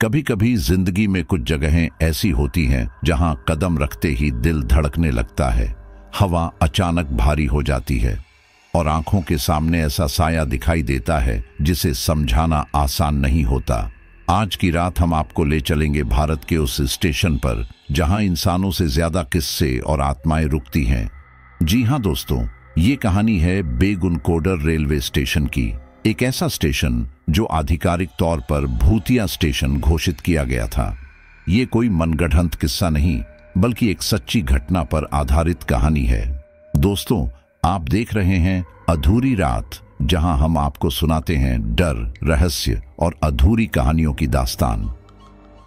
कभी कभी जिंदगी में कुछ जगहें ऐसी होती हैं जहां कदम रखते ही दिल धड़कने लगता है, हवा अचानक भारी हो जाती है और आंखों के सामने ऐसा साया दिखाई देता है जिसे समझाना आसान नहीं होता। आज की रात हम आपको ले चलेंगे भारत के उस स्टेशन पर जहां इंसानों से ज्यादा किस्से और आत्माएं रुकती हैं। जी हां दोस्तों, ये कहानी है बेगुनकोडर रेलवे स्टेशन की। एक ऐसा स्टेशन जो आधिकारिक तौर पर भूतिया स्टेशन घोषित किया गया था। ये कोई मनगढ़ंत किस्सा नहीं, बल्कि एक सच्ची घटना पर आधारित कहानी है। दोस्तों, आप देख रहे हैं अधूरी रात, जहां हम आपको सुनाते हैं डर, रहस्य और अधूरी कहानियों की दास्तान।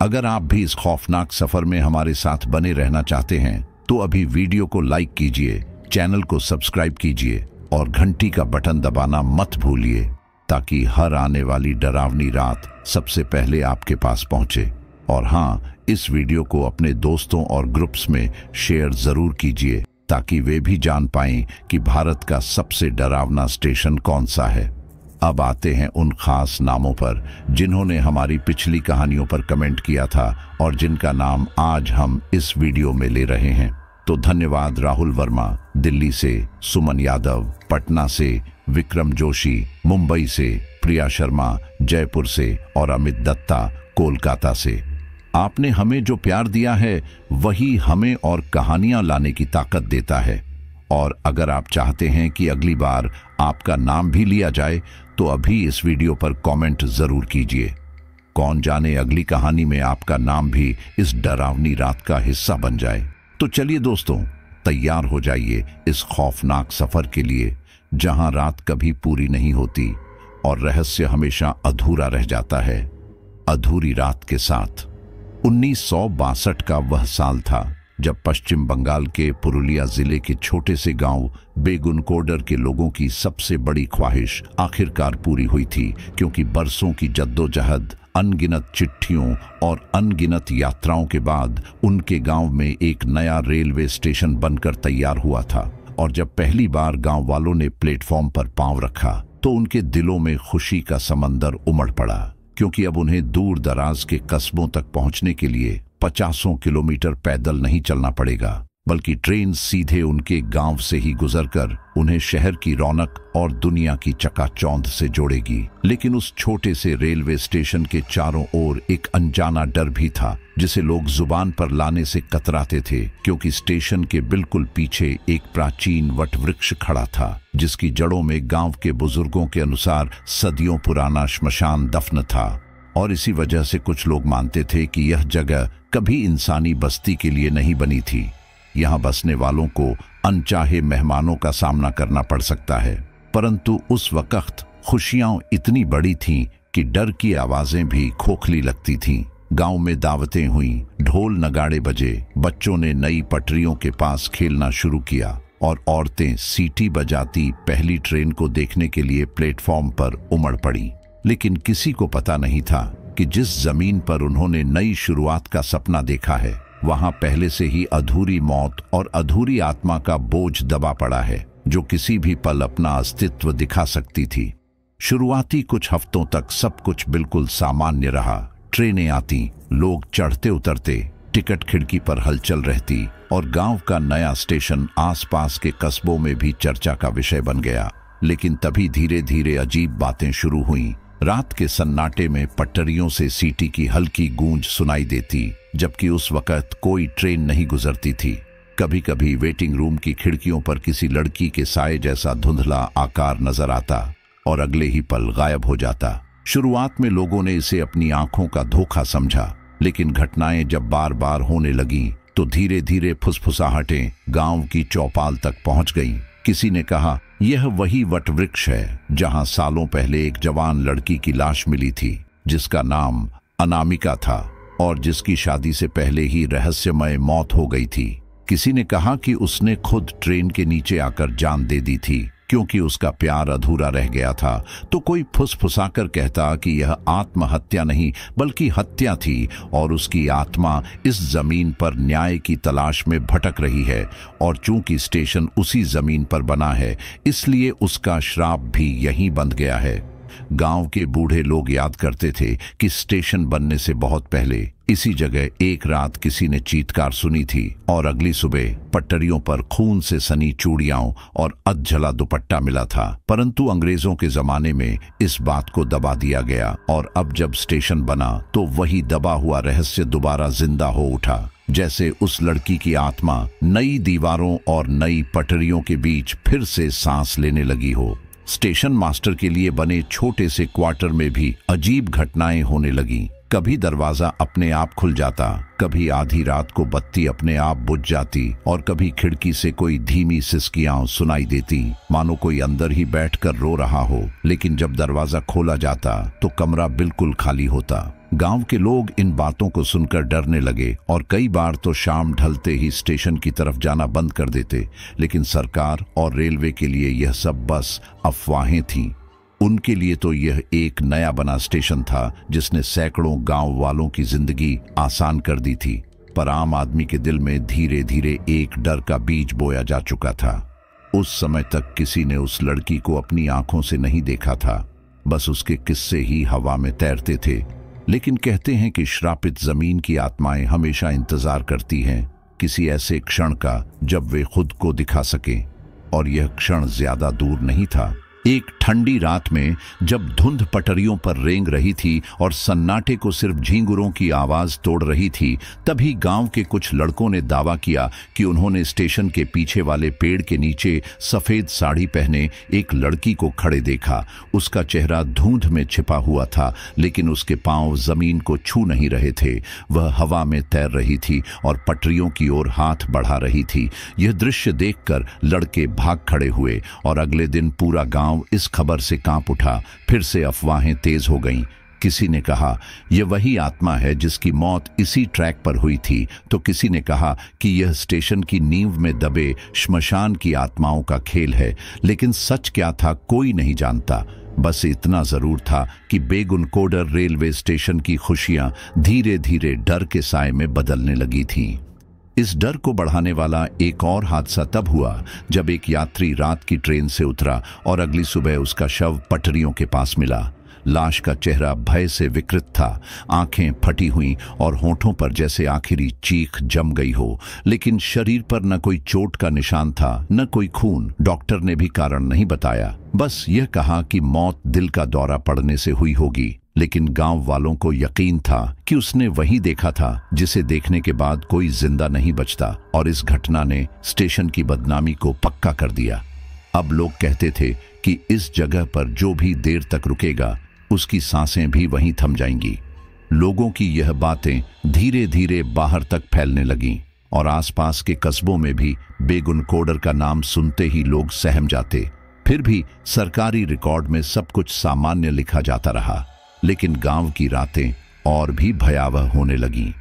अगर आप भी इस खौफनाक सफर में हमारे साथ बने रहना चाहते हैं तो अभी वीडियो को लाइक कीजिए, चैनल को सब्सक्राइब कीजिए और घंटी का बटन दबाना मत भूलिए, ताकि हर आने वाली डरावनी रात सबसे पहले आपके पास पहुंचे। और हाँ, इस वीडियो को अपने दोस्तों और ग्रुप्स में शेयर जरूर कीजिए ताकि वे भी जान पाएं कि भारत का सबसे डरावना स्टेशन कौन सा है। अब आते हैं उन खास नामों पर जिन्होंने हमारी पिछली कहानियों पर कमेंट किया था और जिनका नाम आज हम इस वीडियो में ले रहे हैं। तो धन्यवाद राहुल वर्मा दिल्ली से, सुमन यादव पटना से, विक्रम जोशी मुंबई से, प्रिया शर्मा जयपुर से और अमित दत्ता कोलकाता से। आपने हमें जो प्यार दिया है वही हमें और कहानियां लाने की ताकत देता है। और अगर आप चाहते हैं कि अगली बार आपका नाम भी लिया जाए तो अभी इस वीडियो पर कमेंट जरूर कीजिए। कौन जाने अगली कहानी में आपका नाम भी इस डरावनी रात का हिस्सा बन जाए। तो चलिए दोस्तों, तैयार हो जाइए इस खौफनाक सफर के लिए जहां रात कभी पूरी नहीं होती और रहस्य हमेशा अधूरा रह जाता है। अधूरी रात के साथ 1962 का वह साल था जब पश्चिम बंगाल के पुरुलिया जिले के छोटे से गांव बेगुनकोडर के लोगों की सबसे बड़ी ख्वाहिश आखिरकार पूरी हुई थी, क्योंकि बरसों की जद्दोजहद, अनगिनत चिट्ठियों और अनगिनत यात्राओं के बाद उनके गांव में एक नया रेलवे स्टेशन बनकर तैयार हुआ था। और जब पहली बार गांव वालों ने प्लेटफॉर्म पर पांव रखा तो उनके दिलों में खुशी का समंदर उमड़ पड़ा, क्योंकि अब उन्हें दूर दराज के कस्बों तक पहुंचने के लिए 50 किलोमीटर पैदल नहीं चलना पड़ेगा, बल्कि ट्रेन सीधे उनके गांव से ही गुजरकर उन्हें शहर की रौनक और दुनिया की चकाचौंध से जोड़ेगी। लेकिन उस छोटे से रेलवे स्टेशन के चारों ओर एक अनजाना डर भी था जिसे लोग जुबान पर लाने से कतराते थे, क्योंकि स्टेशन के बिल्कुल पीछे एक प्राचीन वटवृक्ष खड़ा था जिसकी जड़ों में गांव के बुजुर्गों के अनुसार सदियों पुराना श्मशान दफन था। और इसी वजह से कुछ लोग मानते थे कि यह जगह कभी इंसानी बस्ती के लिए नहीं बनी थी। यहाँ बसने वालों को अनचाहे मेहमानों का सामना करना पड़ सकता है। परंतु उस वक्त खुशियां इतनी बड़ी थीं कि डर की आवाजें भी खोखली लगती थीं। गांव में दावतें हुईं, ढोल नगाड़े बजे, बच्चों ने नई पटरियों के पास खेलना शुरू किया और औरतें सीटी बजाती पहली ट्रेन को देखने के लिए प्लेटफॉर्म पर उमड़ पड़ी। लेकिन किसी को पता नहीं था कि जिस जमीन पर उन्होंने नई शुरुआत का सपना देखा है वहां पहले से ही अधूरी मौत और अधूरी आत्मा का बोझ दबा पड़ा है, जो किसी भी पल अपना अस्तित्व दिखा सकती थी। शुरुआती कुछ हफ्तों तक सब कुछ बिल्कुल सामान्य रहा। ट्रेनें आती, लोग चढ़ते उतरते, टिकट खिड़की पर हलचल रहती और गांव का नया स्टेशन आसपास के कस्बों में भी चर्चा का विषय बन गया। लेकिन तभी धीरे धीरे अजीब बातें शुरू हुईं। रात के सन्नाटे में पटरियों से सीटी की हल्की गूंज सुनाई देती, जबकि उस वक्त कोई ट्रेन नहीं गुजरती थी। कभी कभी वेटिंग रूम की खिड़कियों पर किसी लड़की के साए जैसा धुंधला आकार नजर आता और अगले ही पल गायब हो जाता। शुरुआत में लोगों ने इसे अपनी आंखों का धोखा समझा, लेकिन घटनाएं जब बार बार होने लगीं तो धीरे धीरे फुसफुसाहटें गांव की चौपाल तक पहुंच गईं। किसी ने कहा, यह वही वटवृक्ष है जहां सालों पहले एक जवान लड़की की लाश मिली थी, जिसका नाम अनामिका था और जिसकी शादी से पहले ही रहस्यमय मौत हो गई थी। किसी ने कहा कि उसने खुद ट्रेन के नीचे आकर जान दे दी थी क्योंकि उसका प्यार अधूरा रह गया था। तो कोई फुसफुसाकर कहता कि यह आत्महत्या नहीं बल्कि हत्या थी और उसकी आत्मा इस जमीन पर न्याय की तलाश में भटक रही है, और चूंकि स्टेशन उसी जमीन पर बना है इसलिए उसका श्राप भी यहीं बंध गया है। गांव के बूढ़े लोग याद करते थे कि स्टेशन बनने से बहुत पहले इसी जगह एक रात किसी ने चीत्कार सुनी थी और अगली सुबह पटरियों पर खून से सनी चूड़ियां और अधजला दुपट्टा मिला था। परंतु अंग्रेजों के जमाने में इस बात को दबा दिया गया और अब जब स्टेशन बना तो वही दबा हुआ रहस्य दोबारा जिंदा हो उठा, जैसे उस लड़की की आत्मा नई दीवारों और नई पटरियों के बीच फिर से सांस लेने लगी हो। स्टेशन मास्टर के लिए बने छोटे से क्वार्टर में भी अजीब घटनाएं होने लगी। कभी दरवाजा अपने आप खुल जाता, कभी आधी रात को बत्ती अपने आप बुझ जाती और कभी खिड़की से कोई धीमी सिसकियां सुनाई देती, मानो कोई अंदर ही बैठकर रो रहा हो। लेकिन जब दरवाजा खोला जाता तो कमरा बिल्कुल खाली होता। गांव के लोग इन बातों को सुनकर डरने लगे और कई बार तो शाम ढलते ही स्टेशन की तरफ जाना बंद कर देते। लेकिन सरकार और रेलवे के लिए यह सब बस अफवाहें थीं। उनके लिए तो यह एक नया बना स्टेशन था जिसने सैकड़ों गांव वालों की जिंदगी आसान कर दी थी। पर आम आदमी के दिल में धीरे धीरे एक डर का बीज बोया जा चुका था। उस समय तक किसी ने उस लड़की को अपनी आंखों से नहीं देखा था, बस उसके किस्से ही हवा में तैरते थे। लेकिन कहते हैं कि श्रापित जमीन की आत्माएं हमेशा इंतजार करती हैं किसी ऐसे क्षण का जब वे खुद को दिखा सकें, और यह क्षण ज्यादा दूर नहीं था। एक ठंडी रात में जब धुंध पटरियों पर रेंग रही थी और सन्नाटे को सिर्फ झींगुरों की आवाज तोड़ रही थी, तभी गांव के कुछ लड़कों ने दावा किया कि उन्होंने स्टेशन के पीछे वाले पेड़ के नीचे सफेद साड़ी पहने एक लड़की को खड़े देखा। उसका चेहरा धुंध में छिपा हुआ था, लेकिन उसके पांव जमीन को छू नहीं रहे थे। वह हवा में तैर रही थी और पटरियों की ओर हाथ बढ़ा रही थी। यह दृश्य देखकर लड़के भाग खड़े हुए और अगले दिन पूरा गांव इस खबर से कांप उठा। फिर से अफवाहें तेज हो गईं। किसी ने कहा यह वही आत्मा है जिसकी मौत इसी ट्रैक पर हुई थी, तो किसी ने कहा कि यह स्टेशन की नींव में दबे श्मशान की आत्माओं का खेल है। लेकिन सच क्या था कोई नहीं जानता। बस इतना जरूर था कि बेगुनकोडर रेलवे स्टेशन की खुशियां धीरे धीरे डर के साए में बदलने लगी थीं। इस डर को बढ़ाने वाला एक और हादसा तब हुआ जब एक यात्री रात की ट्रेन से उतरा और अगली सुबह उसका शव पटरियों के पास मिला। लाश का चेहरा भय से विकृत था, आंखें फटी हुई और होंठों पर जैसे आखिरी चीख जम गई हो। लेकिन शरीर पर न कोई चोट का निशान था, न कोई खून। डॉक्टर ने भी कारण नहीं बताया, बस यह कहा कि मौत दिल का दौरा पड़ने से हुई होगी। लेकिन गांव वालों को यकीन था कि उसने वही देखा था जिसे देखने के बाद कोई जिंदा नहीं बचता, और इस घटना ने स्टेशन की बदनामी को पक्का कर दिया। अब लोग कहते थे कि इस जगह पर जो भी देर तक रुकेगा उसकी सांसें भी वहीं थम जाएंगी। लोगों की यह बातें धीरे धीरे बाहर तक फैलने लगीं और आसपास के कस्बों में भी बेगुनकोडर का नाम सुनते ही लोग सहम जाते। फिर भी सरकारी रिकॉर्ड में सब कुछ सामान्य लिखा जाता रहा, लेकिन गांव की रातें और भी भयावह होने लगीं।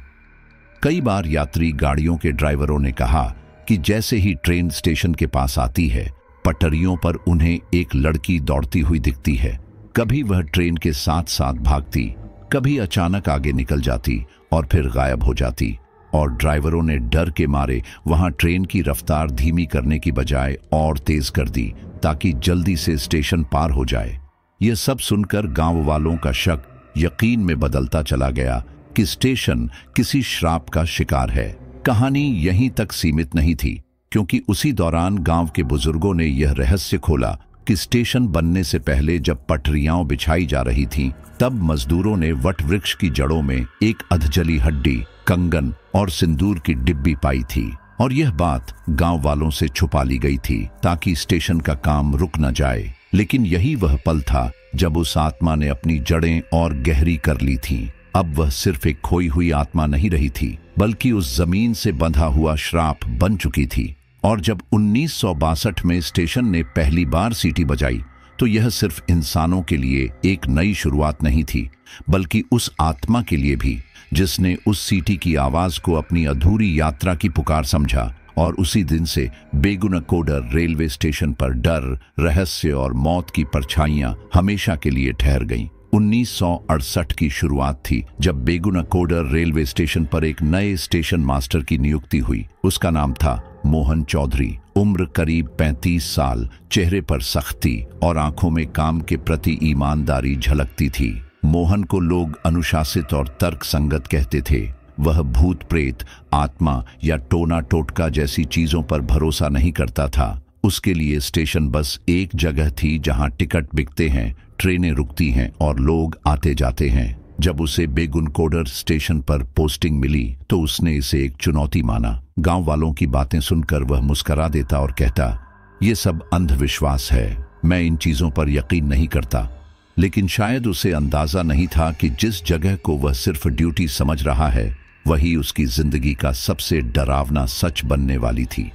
कई बार यात्री गाड़ियों के ड्राइवरों ने कहा कि जैसे ही ट्रेन स्टेशन के पास आती है, पटरियों पर उन्हें एक लड़की दौड़ती हुई दिखती है। कभी वह ट्रेन के साथ साथ भागती, कभी अचानक आगे निकल जाती और फिर गायब हो जाती, और ड्राइवरों ने डर के मारे वहां ट्रेन की रफ्तार धीमी करने की बजाय और तेज कर दी ताकि जल्दी से स्टेशन पार हो जाए। यह सब सुनकर गांव वालों का शक यकीन में बदलता चला गया कि स्टेशन किसी श्राप का शिकार है। कहानी यहीं तक सीमित नहीं थी, क्योंकि उसी दौरान गांव के बुजुर्गों ने यह रहस्य खोला कि स्टेशन बनने से पहले जब पटरियां बिछाई जा रही थीं, तब मजदूरों ने वट वृक्ष की जड़ों में एक अधजली हड्डी, कंगन और सिंदूर की डिब्बी पाई थी, और यह बात गांव वालों से छुपा ली गई थी ताकि स्टेशन का काम रुक न जाए। लेकिन यही वह पल था जब उस आत्मा ने अपनी जड़ें और गहरी कर ली थीं। अब वह सिर्फ एक खोई हुई आत्मा नहीं रही थी, बल्कि उस जमीन से बंधा हुआ श्राप बन चुकी थी। और जब 1962 में स्टेशन ने पहली बार सीटी बजाई, तो यह सिर्फ इंसानों के लिए एक नई शुरुआत नहीं थी, बल्कि उस आत्मा के लिए भी जिसने उस सीटी की आवाज को अपनी अधूरी यात्रा की पुकार समझा। और उसी दिन से बेगुनकोडर रेलवे स्टेशन पर डर, रहस्य और मौत की परछाइयां हमेशा के लिए ठहर गईं। 1968 की शुरुआत थी जब बेगुनकोडर रेलवे स्टेशन पर एक नए स्टेशन मास्टर की नियुक्ति हुई। उसका नाम था मोहन चौधरी, उम्र करीब 35 साल, चेहरे पर सख्ती और आंखों में काम के प्रति ईमानदारी झलकती थी। मोहन को लोग अनुशासित और तर्क संगत कहते थे। वह भूत प्रेत, आत्मा या टोना टोटका जैसी चीजों पर भरोसा नहीं करता था। उसके लिए स्टेशन बस एक जगह थी जहां टिकट बिकते हैं, ट्रेनें रुकती हैं और लोग आते जाते हैं। जब उसे बेगुनकोडर स्टेशन पर पोस्टिंग मिली तो उसने इसे एक चुनौती माना। गांव वालों की बातें सुनकर वह मुस्करा देता और कहता, ये सब अंधविश्वास है, मैं इन चीजों पर यकीन नहीं करता। लेकिन शायद उसे अंदाजा नहीं था कि जिस जगह को वह सिर्फ ड्यूटी समझ रहा है वही उसकी जिंदगी का सबसे डरावना सच बनने वाली थी।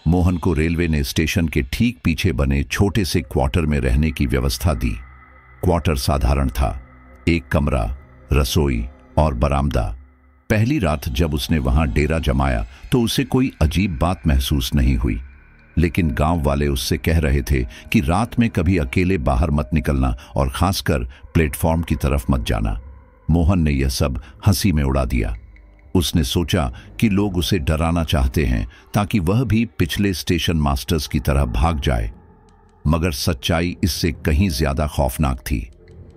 मोहन को रेलवे ने स्टेशन के ठीक पीछे बने छोटे से क्वार्टर में रहने की व्यवस्था दी। क्वार्टर साधारण था, एक कमरा, रसोई और बरामदा। पहली रात जब उसने वहां डेरा जमाया तो उसे कोई अजीब बात महसूस नहीं हुई, लेकिन गांव वाले उससे कह रहे थे कि रात में कभी अकेले बाहर मत निकलना और खासकर प्लेटफॉर्म की तरफ मत जाना। मोहन ने यह सब हंसी में उड़ा दिया। उसने सोचा कि लोग उसे डराना चाहते हैं ताकि वह भी पिछले स्टेशन मास्टर्स की तरह भाग जाए, मगर सच्चाई इससे कहीं ज्यादा खौफनाक थी।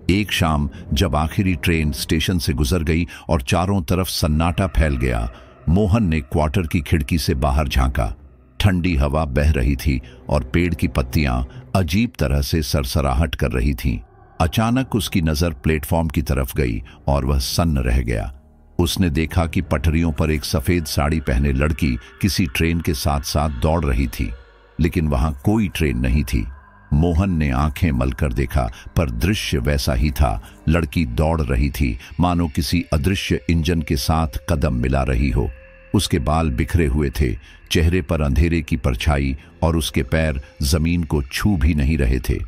एक शाम जब आखिरी ट्रेन स्टेशन से गुजर गई और चारों तरफ सन्नाटा फैल गया, मोहन ने क्वार्टर की खिड़की से बाहर झांका। ठंडी हवा बह रही थी और पेड़ की पत्तियां अजीब तरह से सरसराहट कर रही थीं। अचानक उसकी नजर प्लेटफॉर्म की तरफ गई और वह सन्न रह गया। उसने देखा कि पटरियों पर एक सफेद साड़ी पहने लड़की किसी ट्रेन के साथ साथ दौड़ रही थी, लेकिन वहां कोई ट्रेन नहीं थी। मोहन ने आंखें मलकर देखा, पर दृश्य वैसा ही था। लड़की दौड़ रही थी, मानो किसी अदृश्य इंजन के साथ कदम मिला रही हो। उसके बाल बिखरे हुए थे, चेहरे पर अंधेरे की परछाई और उसके पैर जमीन को छू भी नहीं रहे थे।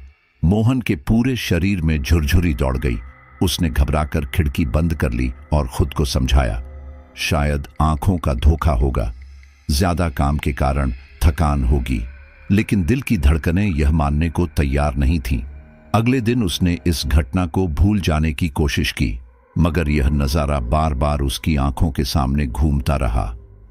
मोहन के पूरे शरीर में झुरझुरी दौड़ गई। उसने घबराकर खिड़की बंद कर ली और खुद को समझाया, शायद आंखों का धोखा होगा, ज्यादा काम के कारण थकान होगी। लेकिन दिल की धड़कनें यह मानने को तैयार नहीं थीं। अगले दिन उसने इस घटना को भूल जाने की कोशिश की, मगर यह नजारा बार बार उसकी आंखों के सामने घूमता रहा।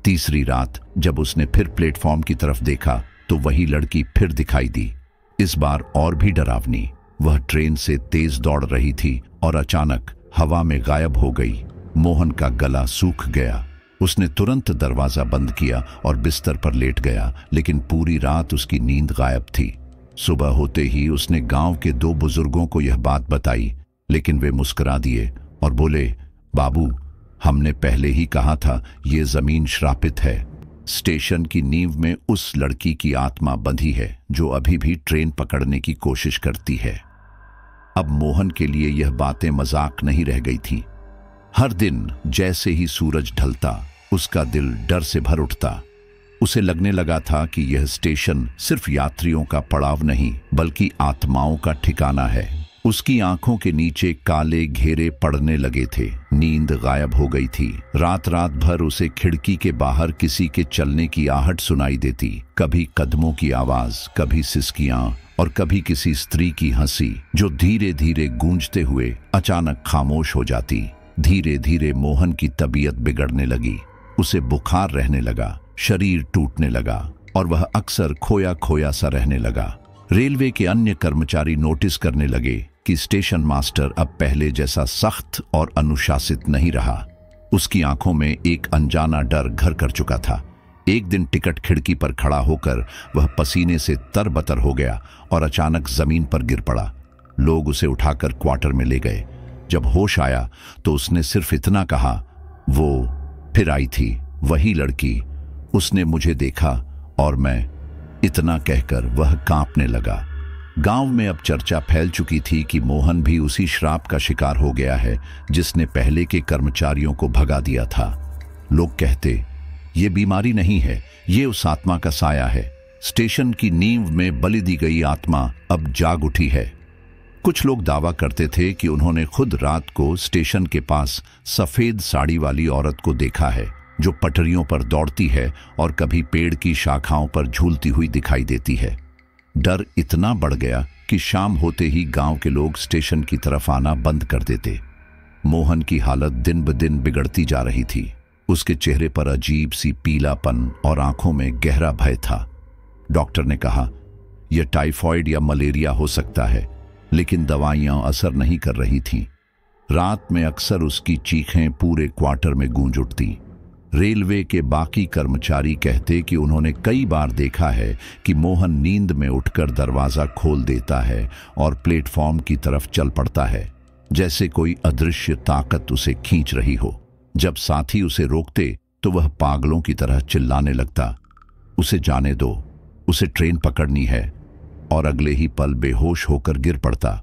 तीसरी रात जब उसने फिर प्लेटफॉर्म की तरफ देखा तो वही लड़की फिर दिखाई दी, इस बार और भी डरावनी। वह ट्रेन से तेज दौड़ रही थी और अचानक हवा में गायब हो गई। मोहन का गला सूख गया। उसने तुरंत दरवाजा बंद किया और बिस्तर पर लेट गया, लेकिन पूरी रात उसकी नींद गायब थी। सुबह होते ही उसने गांव के 2 बुजुर्गों को यह बात बताई, लेकिन वे मुस्कुरा दिए और बोले, बाबू, हमने पहले ही कहा था ये जमीन श्रापित है। स्टेशन की नींव में उस लड़की की आत्मा बंधी है जो अभी भी ट्रेन पकड़ने की कोशिश करती है। अब मोहन के लिए यह बातें मजाक नहीं रह गई थीं। हर दिन जैसे ही सूरज ढलता उसका दिल डर से भर उठता। उसे लगने लगा था कि यह स्टेशन सिर्फ यात्रियों का पड़ाव नहीं बल्कि आत्माओं का ठिकाना है। उसकी आंखों के नीचे काले घेरे पड़ने लगे थे। नींद गायब हो गई थी। रात रात भर उसे खिड़की के बाहर किसी के चलने की आहट सुनाई देती, कभी कदमों की आवाज, कभी सिसकियां और कभी किसी स्त्री की हंसी जो धीरे धीरे गूंजते हुए अचानक खामोश हो जाती। धीरे धीरे मोहन की तबीयत बिगड़ने लगी। उसे बुखार रहने लगा, शरीर टूटने लगा और वह अक्सर खोया खोया सा रहने लगा। रेलवे के अन्य कर्मचारी नोटिस करने लगे कि स्टेशन मास्टर अब पहले जैसा सख्त और अनुशासित नहीं रहा। उसकी आंखों में एक अनजाना डर घर कर चुका था। एक दिन टिकट खिड़की पर खड़ा होकर वह पसीने से तरबतर हो गया और अचानक जमीन पर गिर पड़ा। लोग उसे उठाकर क्वार्टर में ले गए। जब होश आया तो उसने सिर्फ इतना कहा, वो फिर आई थी, वही लड़की, उसने मुझे देखा और मैं। इतना कहकर वह कांपने लगा। गांव में अब चर्चा फैल चुकी थी कि मोहन भी उसी श्राप का शिकार हो गया है जिसने पहले के कर्मचारियों को भगा दिया था। लोग कहते, ये बीमारी नहीं है, ये उस आत्मा का साया है। स्टेशन की नींव में बलि दी गई आत्मा अब जाग उठी है। कुछ लोग दावा करते थे कि उन्होंने खुद रात को स्टेशन के पास सफेद साड़ी वाली औरत को देखा है जो पटरियों पर दौड़ती है और कभी पेड़ की शाखाओं पर झूलती हुई दिखाई देती है। डर इतना बढ़ गया कि शाम होते ही गांव के लोग स्टेशन की तरफ आना बंद कर देते। मोहन की हालत दिन ब दिन बिगड़ती जा रही थी। उसके चेहरे पर अजीब सी पीलापन और आंखों में गहरा भय था। डॉक्टर ने कहा, यह टाइफॉइड या मलेरिया हो सकता है, लेकिन दवाइयां असर नहीं कर रही थीं। रात में अक्सर उसकी चीखें पूरे क्वार्टर में गूंज उठती। रेलवे के बाकी कर्मचारी कहते कि उन्होंने कई बार देखा है कि मोहन नींद में उठकर दरवाजा खोल देता है और प्लेटफॉर्म की तरफ चल पड़ता है, जैसे कोई अदृश्य ताकत उसे खींच रही हो। जब साथी उसे रोकते तो वह पागलों की तरह चिल्लाने लगता, उसे जाने दो, उसे ट्रेन पकड़नी है, और अगले ही पल बेहोश होकर गिर पड़ता।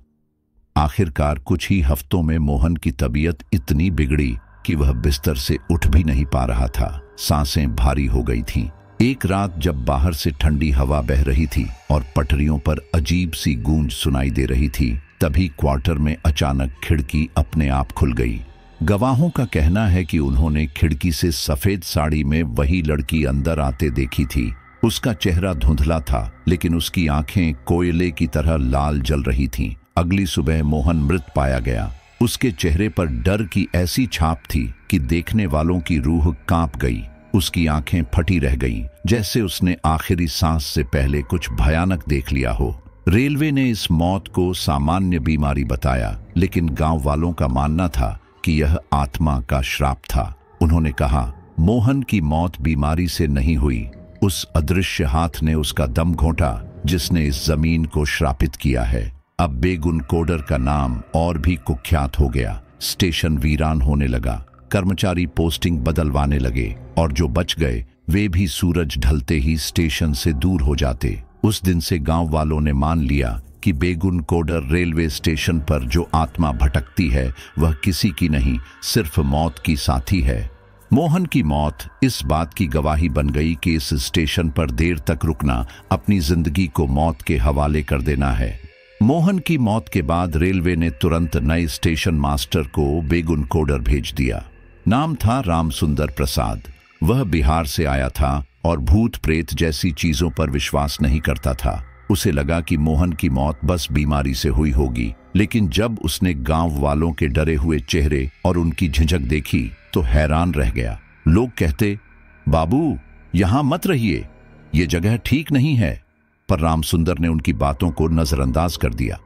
आखिरकार कुछ ही हफ्तों में मोहन की तबीयत इतनी बिगड़ी कि वह बिस्तर से उठ भी नहीं पा रहा था। सांसें भारी हो गई थीं। एक रात जब बाहर से ठंडी हवा बह रही थी और पटरियों पर अजीब सी गूंज सुनाई दे रही थी, तभी क्वार्टर में अचानक खिड़की अपने आप खुल गई। गवाहों का कहना है कि उन्होंने खिड़की से सफेद साड़ी में वही लड़की अंदर आते देखी थी। उसका चेहरा धुंधला था, लेकिन उसकी आंखें कोयले की तरह लाल जल रही थीं। अगली सुबह मोहन मृत पाया गया। उसके चेहरे पर डर की ऐसी छाप थी कि देखने वालों की रूह कांप गई। उसकी आंखें फटी रह गईं, जैसे उसने आखिरी सांस से पहले कुछ भयानक देख लिया हो। रेलवे ने इस मौत को सामान्य बीमारी बताया, लेकिन गांव वालों का मानना था कि यह आत्मा का श्राप था। उन्होंने कहा, मोहन की मौत बीमारी से नहीं हुई, उस अदृश्य हाथ ने उसका दम घोंटा जिसने इस जमीन को श्रापित किया है। अब बेगुन कोडर का नाम और भी कुख्यात हो गया। स्टेशन वीरान होने लगा, कर्मचारी पोस्टिंग बदलवाने लगे, और जो बच गए वे भी सूरज ढलते ही स्टेशन से दूर हो जाते। उस दिन से गांव वालों ने मान लिया कि बेगुन कोडर रेलवे स्टेशन पर जो आत्मा भटकती है वह किसी की नहीं, सिर्फ मौत की साथी है। मोहन की मौत इस बात की गवाही बन गई कि इस स्टेशन पर देर तक रुकना अपनी जिंदगी को मौत के हवाले कर देना है। मोहन की मौत के बाद रेलवे ने तुरंत नए स्टेशन मास्टर को बेगुन कोडर भेज दिया। नाम था रामसुंदर प्रसाद। वह बिहार से आया था और भूत प्रेत जैसी चीजों पर विश्वास नहीं करता था। उसे लगा कि मोहन की मौत बस बीमारी से हुई होगी, लेकिन जब उसने गांव वालों के डरे हुए चेहरे और उनकी झिझक देखी तो हैरान रह गया। लोग कहते, बाबू यहां मत रहिए, ये जगह ठीक नहीं है। पर रामसुंदर ने उनकी बातों को नजरअंदाज कर दिया।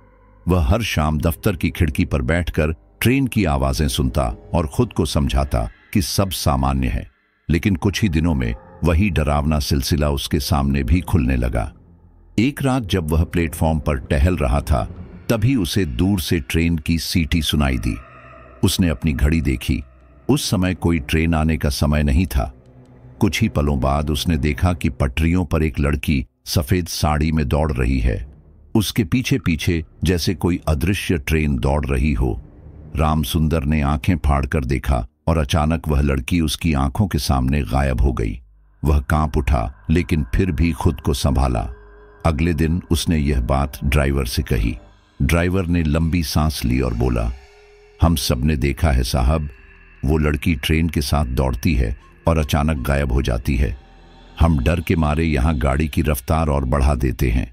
वह हर शाम दफ्तर की खिड़की पर बैठकर ट्रेन की आवाजें सुनता और खुद को समझाता कि सब सामान्य है। लेकिन कुछ ही दिनों में वही डरावना सिलसिला उसके सामने भी खुलने लगा। एक रात जब वह प्लेटफॉर्म पर टहल रहा था, तभी उसे दूर से ट्रेन की सीटी सुनाई दी। उसने अपनी घड़ी देखी। उस समय कोई ट्रेन आने का समय नहीं था। कुछ ही पलों बाद उसने देखा कि पटरियों पर एक लड़की सफेद साड़ी में दौड़ रही है। उसके पीछे पीछे जैसे कोई अदृश्य ट्रेन दौड़ रही हो। रामसुंदर ने आंखें फाड़कर देखा और अचानक वह लड़की उसकी आंखों के सामने गायब हो गई। वह कांप उठा, लेकिन फिर भी खुद को संभाला। अगले दिन उसने यह बात ड्राइवर से कही। ड्राइवर ने लंबी सांस ली और बोला, हम सबने देखा है साहब, वो लड़की ट्रेन के साथ दौड़ती है और अचानक गायब हो जाती है। हम डर के मारे यहां गाड़ी की रफ्तार और बढ़ा देते हैं।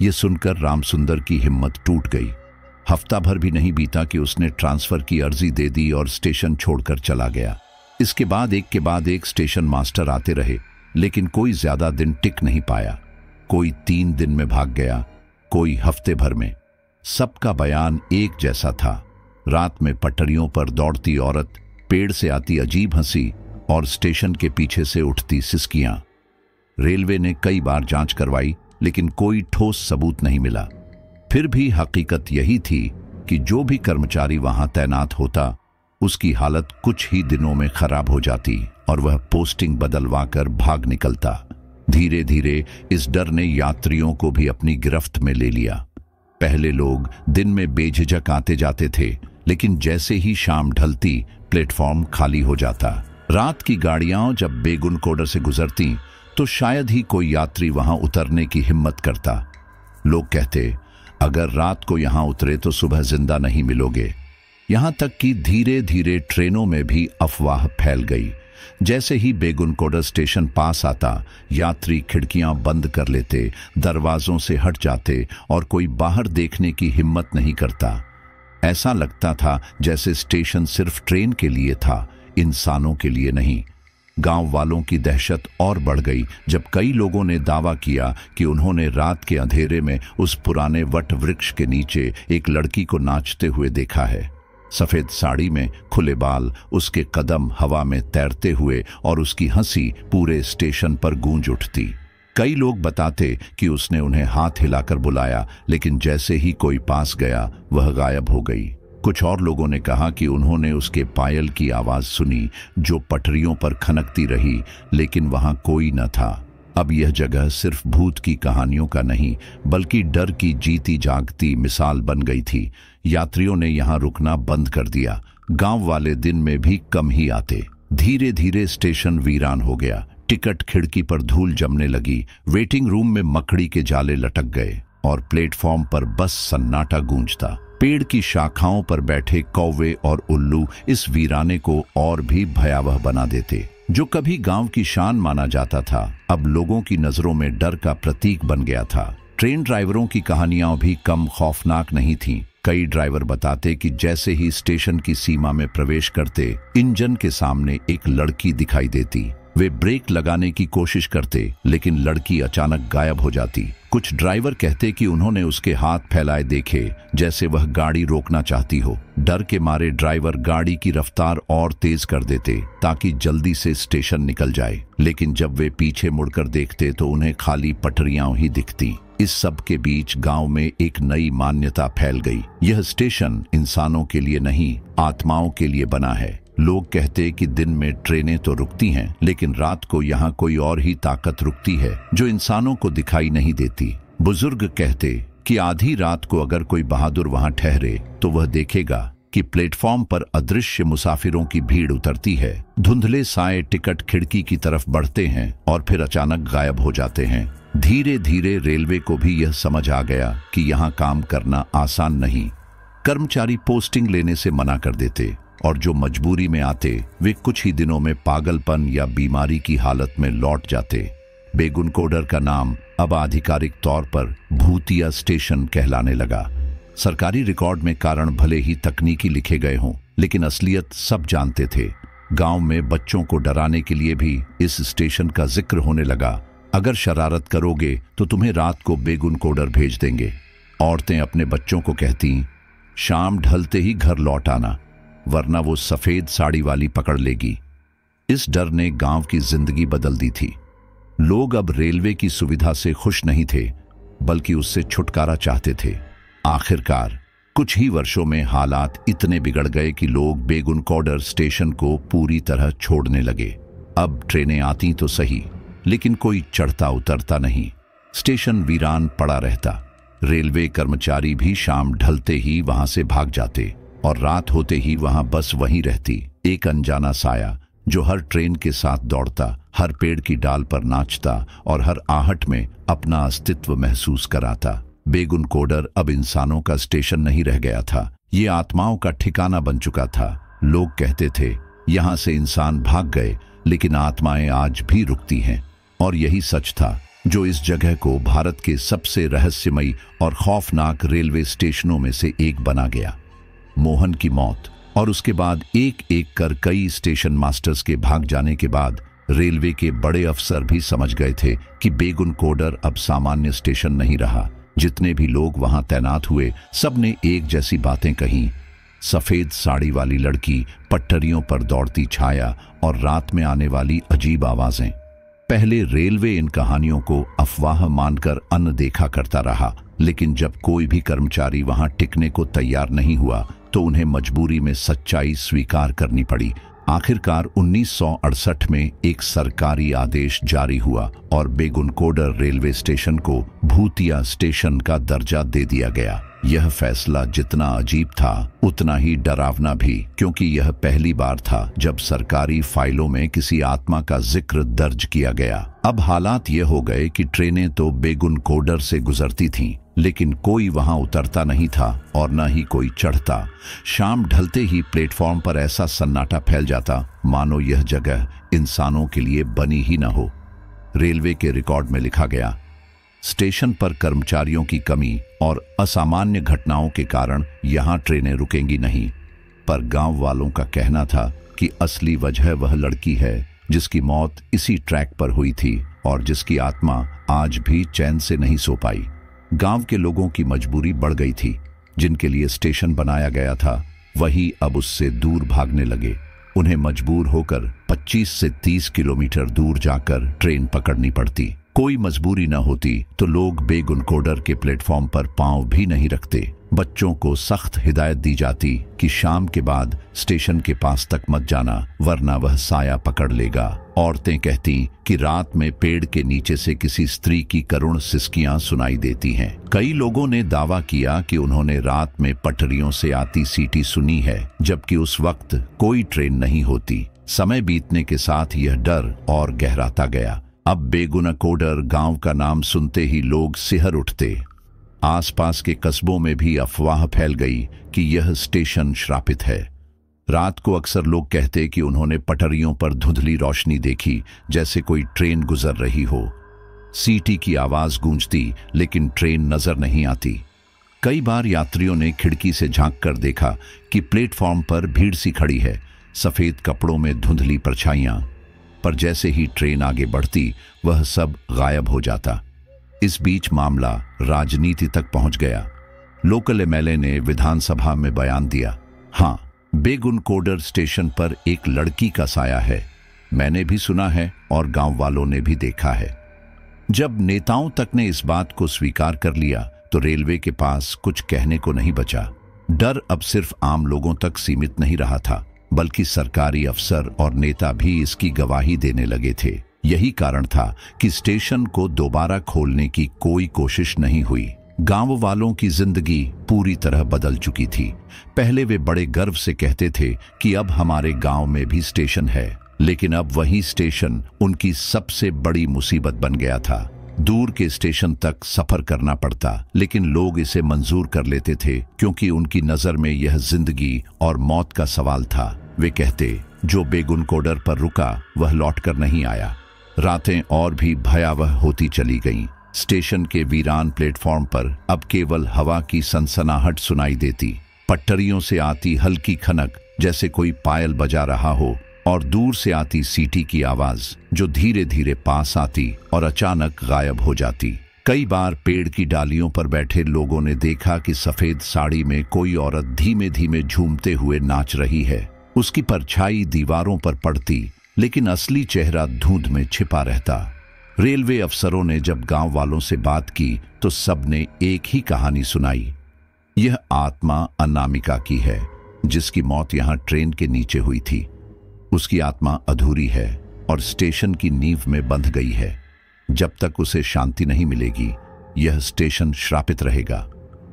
यह सुनकर रामसुंदर की हिम्मत टूट गई। हफ्ता भर भी नहीं बीता कि उसने ट्रांसफर की अर्जी दे दी और स्टेशन छोड़कर चला गया। इसके बाद एक के बाद एक स्टेशन मास्टर आते रहे, लेकिन कोई ज्यादा दिन टिक नहीं पाया। कोई 3 दिन में भाग गया, कोई हफ्ते भर में। सबका बयान एक जैसा था। रात में पटरियों पर दौड़ती औरत, पेड़ से आती अजीब हंसी और स्टेशन के पीछे से उठती सिसकियां। रेलवे ने कई बार जांच करवाई, लेकिन कोई ठोस सबूत नहीं मिला। फिर भी हकीकत यही थी कि जो भी कर्मचारी वहां तैनात होता, उसकी हालत कुछ ही दिनों में खराब हो जाती और वह पोस्टिंग बदलवाकर भाग निकलता। धीरे धीरे इस डर ने यात्रियों को भी अपनी गिरफ्त में ले लिया। पहले लोग दिन में बेझिझक आते जाते थे, लेकिन जैसे ही शाम ढलती प्लेटफॉर्म खाली हो जाता। रात की गाड़ियां जब बेगुन कोडर से गुजरती तो शायद ही कोई यात्री वहां उतरने की हिम्मत करता। लोग कहते, अगर रात को यहां उतरे तो सुबह जिंदा नहीं मिलोगे। यहां तक कि धीरे धीरे ट्रेनों में भी अफवाह फैल गई। जैसे ही बेगुन कोडर स्टेशन पास आता, यात्री खिड़कियां बंद कर लेते, दरवाजों से हट जाते और कोई बाहर देखने की हिम्मत नहीं करता। ऐसा लगता था जैसे स्टेशन सिर्फ ट्रेन के लिए था, इंसानों के लिए नहीं। गांव वालों की दहशत और बढ़ गई जब कई लोगों ने दावा किया कि उन्होंने रात के अंधेरे में उस पुराने वट वृक्ष के नीचे एक लड़की को नाचते हुए देखा है। सफेद साड़ी में, खुले बाल, उसके कदम हवा में तैरते हुए और उसकी हंसी पूरे स्टेशन पर गूंज उठती। कई लोग बताते कि उसने उन्हें हाथ हिलाकर बुलाया, लेकिन जैसे ही कोई पास गया वह गायब हो गई। कुछ और लोगों ने कहा कि उन्होंने उसके पायल की आवाज सुनी जो पटरियों पर खनकती रही, लेकिन वहां कोई न था। अब यह जगह सिर्फ भूत की कहानियों का नहीं बल्कि डर की जीती जागती मिसाल बन गई थी। यात्रियों ने यहां रुकना बंद कर दिया। गांव वाले दिन में भी कम ही आते। धीरे धीरे स्टेशन वीरान हो गया। टिकट खिड़की पर धूल जमने लगी, वेटिंग रूम में मकड़ी के जाले लटक गए और प्लेटफॉर्म पर बस सन्नाटा गूंजता। पेड़ की शाखाओं पर बैठे कौवे और उल्लू इस वीराने को और भी भयावह बना देते। जो कभी गांव की शान माना जाता था अब लोगों की नजरों में डर का प्रतीक बन गया था। ट्रेन ड्राइवरों की कहानियां भी कम खौफनाक नहीं थीं। कई ड्राइवर बताते कि जैसे ही स्टेशन की सीमा में प्रवेश करते, इंजन के सामने एक लड़की दिखाई देती। वे ब्रेक लगाने की कोशिश करते, लेकिन लड़की अचानक गायब हो जाती। कुछ ड्राइवर कहते कि उन्होंने उसके हाथ फैलाए देखे, जैसे वह गाड़ी रोकना चाहती हो। डर के मारे ड्राइवर गाड़ी की रफ्तार और तेज कर देते ताकि जल्दी से स्टेशन निकल जाए, लेकिन जब वे पीछे मुड़कर देखते तो उन्हें खाली पटरियां ही दिखती। इस सब के बीच गांव में एक नई मान्यता फैल गई। यह स्टेशन इंसानों के लिए नहीं, आत्माओं के लिए बना है। लोग कहते कि दिन में ट्रेनें तो रुकती हैं, लेकिन रात को यहाँ कोई और ही ताकत रुकती है जो इंसानों को दिखाई नहीं देती। बुजुर्ग कहते कि आधी रात को अगर कोई बहादुर वहां ठहरे तो वह देखेगा कि प्लेटफॉर्म पर अदृश्य मुसाफिरों की भीड़ उतरती है। धुंधले साए टिकट खिड़की की तरफ बढ़ते हैं और फिर अचानक गायब हो जाते हैं। धीरे धीरे रेलवे को भी यह समझ आ गया कि यहाँ काम करना आसान नहीं। कर्मचारी पोस्टिंग लेने से मना कर देते और जो मजबूरी में आते वे कुछ ही दिनों में पागलपन या बीमारी की हालत में लौट जाते। बेगुनकोडर का नाम अब आधिकारिक तौर पर भूतिया स्टेशन कहलाने लगा। सरकारी रिकॉर्ड में कारण भले ही तकनीकी लिखे गए हों, लेकिन असलियत सब जानते थे। गांव में बच्चों को डराने के लिए भी इस स्टेशन का जिक्र होने लगा। अगर शरारत करोगे तो तुम्हें रात को बेगुनकोडर भेज देंगे। औरतें अपने बच्चों को कहती, शाम ढलते ही घर लौट आना, वरना वो सफेद साड़ी वाली पकड़ लेगी। इस डर ने गांव की जिंदगी बदल दी थी। लोग अब रेलवे की सुविधा से खुश नहीं थे, बल्कि उससे छुटकारा चाहते थे। आखिरकार कुछ ही वर्षों में हालात इतने बिगड़ गए कि लोग बेगुनकोडर स्टेशन को पूरी तरह छोड़ने लगे। अब ट्रेनें आती तो सही, लेकिन कोई चढ़ता उतरता नहीं। स्टेशन वीरान पड़ा रहता। रेलवे कर्मचारी भी शाम ढलते ही वहां से भाग जाते और रात होते ही वहां बस वहीं रहती एक अनजाना साया जो हर ट्रेन के साथ दौड़ता, हर पेड़ की डाल पर नाचता और हर आहट में अपना अस्तित्व महसूस कराता। बेगुनकोडर अब इंसानों का स्टेशन नहीं रह गया था, ये आत्माओं का ठिकाना बन चुका था। लोग कहते थे यहां से इंसान भाग गए, लेकिन आत्माएं आज भी रुकती हैं। और यही सच था जो इस जगह को भारत के सबसे रहस्यमयी और खौफनाक रेलवे स्टेशनों में से एक बना गया। मोहन की मौत और उसके बाद एक एक कर कई स्टेशन मास्टर्स के भाग जाने के बाद रेलवे के बड़े अफसर भी समझ गए थे कि बेगुनकोडर अब सामान्य स्टेशन नहीं रहा। जितने भी लोग वहां तैनात हुए सबने एक जैसी बातें कही। सफेद साड़ी वाली लड़की, पटरियों पर दौड़ती छाया और रात में आने वाली अजीब आवाजें। पहले रेलवे इन कहानियों को अफवाह मानकर अनदेखा करता रहा, लेकिन जब कोई भी कर्मचारी वहां टिकने को तैयार नहीं हुआ तो उन्हें मजबूरी में सच्चाई स्वीकार करनी पड़ी। आखिरकार 1968 में एक सरकारी आदेश जारी हुआ और बेगुनकोडर रेलवे स्टेशन को भूतिया स्टेशन का दर्जा दे दिया गया। यह फैसला जितना अजीब था उतना ही डरावना भी, क्योंकि यह पहली बार था जब सरकारी फाइलों में किसी आत्मा का जिक्र दर्ज किया गया। अब हालात ये हो गए कि ट्रेनें तो बेगुनकोडर से गुजरती थीं, लेकिन कोई वहां उतरता नहीं था और न ही कोई चढ़ता। शाम ढलते ही प्लेटफॉर्म पर ऐसा सन्नाटा फैल जाता मानो यह जगह इंसानों के लिए बनी ही न हो। रेलवे के रिकॉर्ड में लिखा गया, स्टेशन पर कर्मचारियों की कमी और असामान्य घटनाओं के कारण यहां ट्रेनें रुकेंगी नहीं। पर गांव वालों का कहना था कि असली वजह वह लड़की है जिसकी मौत इसी ट्रैक पर हुई थी और जिसकी आत्मा आज भी चैन से नहीं सो पाई। गांव के लोगों की मजबूरी बढ़ गई थी। जिनके लिए स्टेशन बनाया गया था वही अब उससे दूर भागने लगे। उन्हें मजबूर होकर 25 से 30 किलोमीटर दूर जाकर ट्रेन पकड़नी पड़ती। कोई मजबूरी न होती तो लोग बेगुनकोडर के प्लेटफॉर्म पर पांव भी नहीं रखते। बच्चों को सख्त हिदायत दी जाती कि शाम के बाद स्टेशन के पास तक मत जाना वरना वह साया पकड़ लेगा। औरतें कहती कि रात में पेड़ के नीचे से किसी स्त्री की करुण सिसकियां सुनाई देती हैं। कई लोगों ने दावा किया कि उन्होंने रात में पटरियों से आती सीटी सुनी है, जबकि उस वक्त कोई ट्रेन नहीं होती। समय बीतने के साथ यह डर और गहराता गया। अब बेगुनकोडर गांव का नाम सुनते ही लोग सिहर उठते। आसपास के कस्बों में भी अफवाह फैल गई कि यह स्टेशन श्रापित है। रात को अक्सर लोग कहते कि उन्होंने पटरियों पर धुंधली रोशनी देखी, जैसे कोई ट्रेन गुजर रही हो। सीटी की आवाज गूंजती लेकिन ट्रेन नजर नहीं आती। कई बार यात्रियों ने खिड़की से झांक कर देखा कि प्लेटफॉर्म पर भीड़ सी खड़ी है, सफेद कपड़ों में धुंधली परछाइयां। पर जैसे ही ट्रेन आगे बढ़ती वह सब गायब हो जाता। इस बीच मामला राजनीति तक पहुंच गया। लोकल एमएलए ने विधानसभा में बयान दिया, हाँ, बेगुनकोडर स्टेशन पर एक लड़की का साया है। मैंने भी सुना है और गांव वालों ने भी देखा है। जब नेताओं तक ने इस बात को स्वीकार कर लिया तो रेलवे के पास कुछ कहने को नहीं बचा। डर अब सिर्फ आम लोगों तक सीमित नहीं रहा था, बल्कि सरकारी अफसर और नेता भी इसकी गवाही देने लगे थे। यही कारण था कि स्टेशन को दोबारा खोलने की कोई कोशिश नहीं हुई। गांव वालों की जिंदगी पूरी तरह बदल चुकी थी। पहले वे बड़े गर्व से कहते थे कि अब हमारे गांव में भी स्टेशन है, लेकिन अब वही स्टेशन उनकी सबसे बड़ी मुसीबत बन गया था। दूर के स्टेशन तक सफर करना पड़ता, लेकिन लोग इसे मंजूर कर लेते थे क्योंकि उनकी नजर में यह जिंदगी और मौत का सवाल था। वे कहते, जो बेगुनकोडर पर रुका वह लौटकर नहीं आया। रातें और भी भयावह होती चली गईं। स्टेशन के वीरान प्लेटफॉर्म पर अब केवल हवा की सनसनाहट सुनाई देती। पटरियों से आती हल्की खनक जैसे कोई पायल बजा रहा हो, और दूर से आती सीटी की आवाज जो धीरे धीरे पास आती और अचानक गायब हो जाती। कई बार पेड़ की डालियों पर बैठे लोगों ने देखा कि सफेद साड़ी में कोई औरत धीमे धीमे झूमते हुए नाच रही है। उसकी परछाई दीवारों पर पड़ती, लेकिन असली चेहरा धुंध में छिपा रहता। रेलवे अफसरों ने जब गांव वालों से बात की तो सबने एक ही कहानी सुनाई। यह आत्मा अनामिका की है, जिसकी मौत यहां ट्रेन के नीचे हुई थी। उसकी आत्मा अधूरी है और स्टेशन की नींव में बंध गई है। जब तक उसे शांति नहीं मिलेगी, यह स्टेशन श्रापित रहेगा।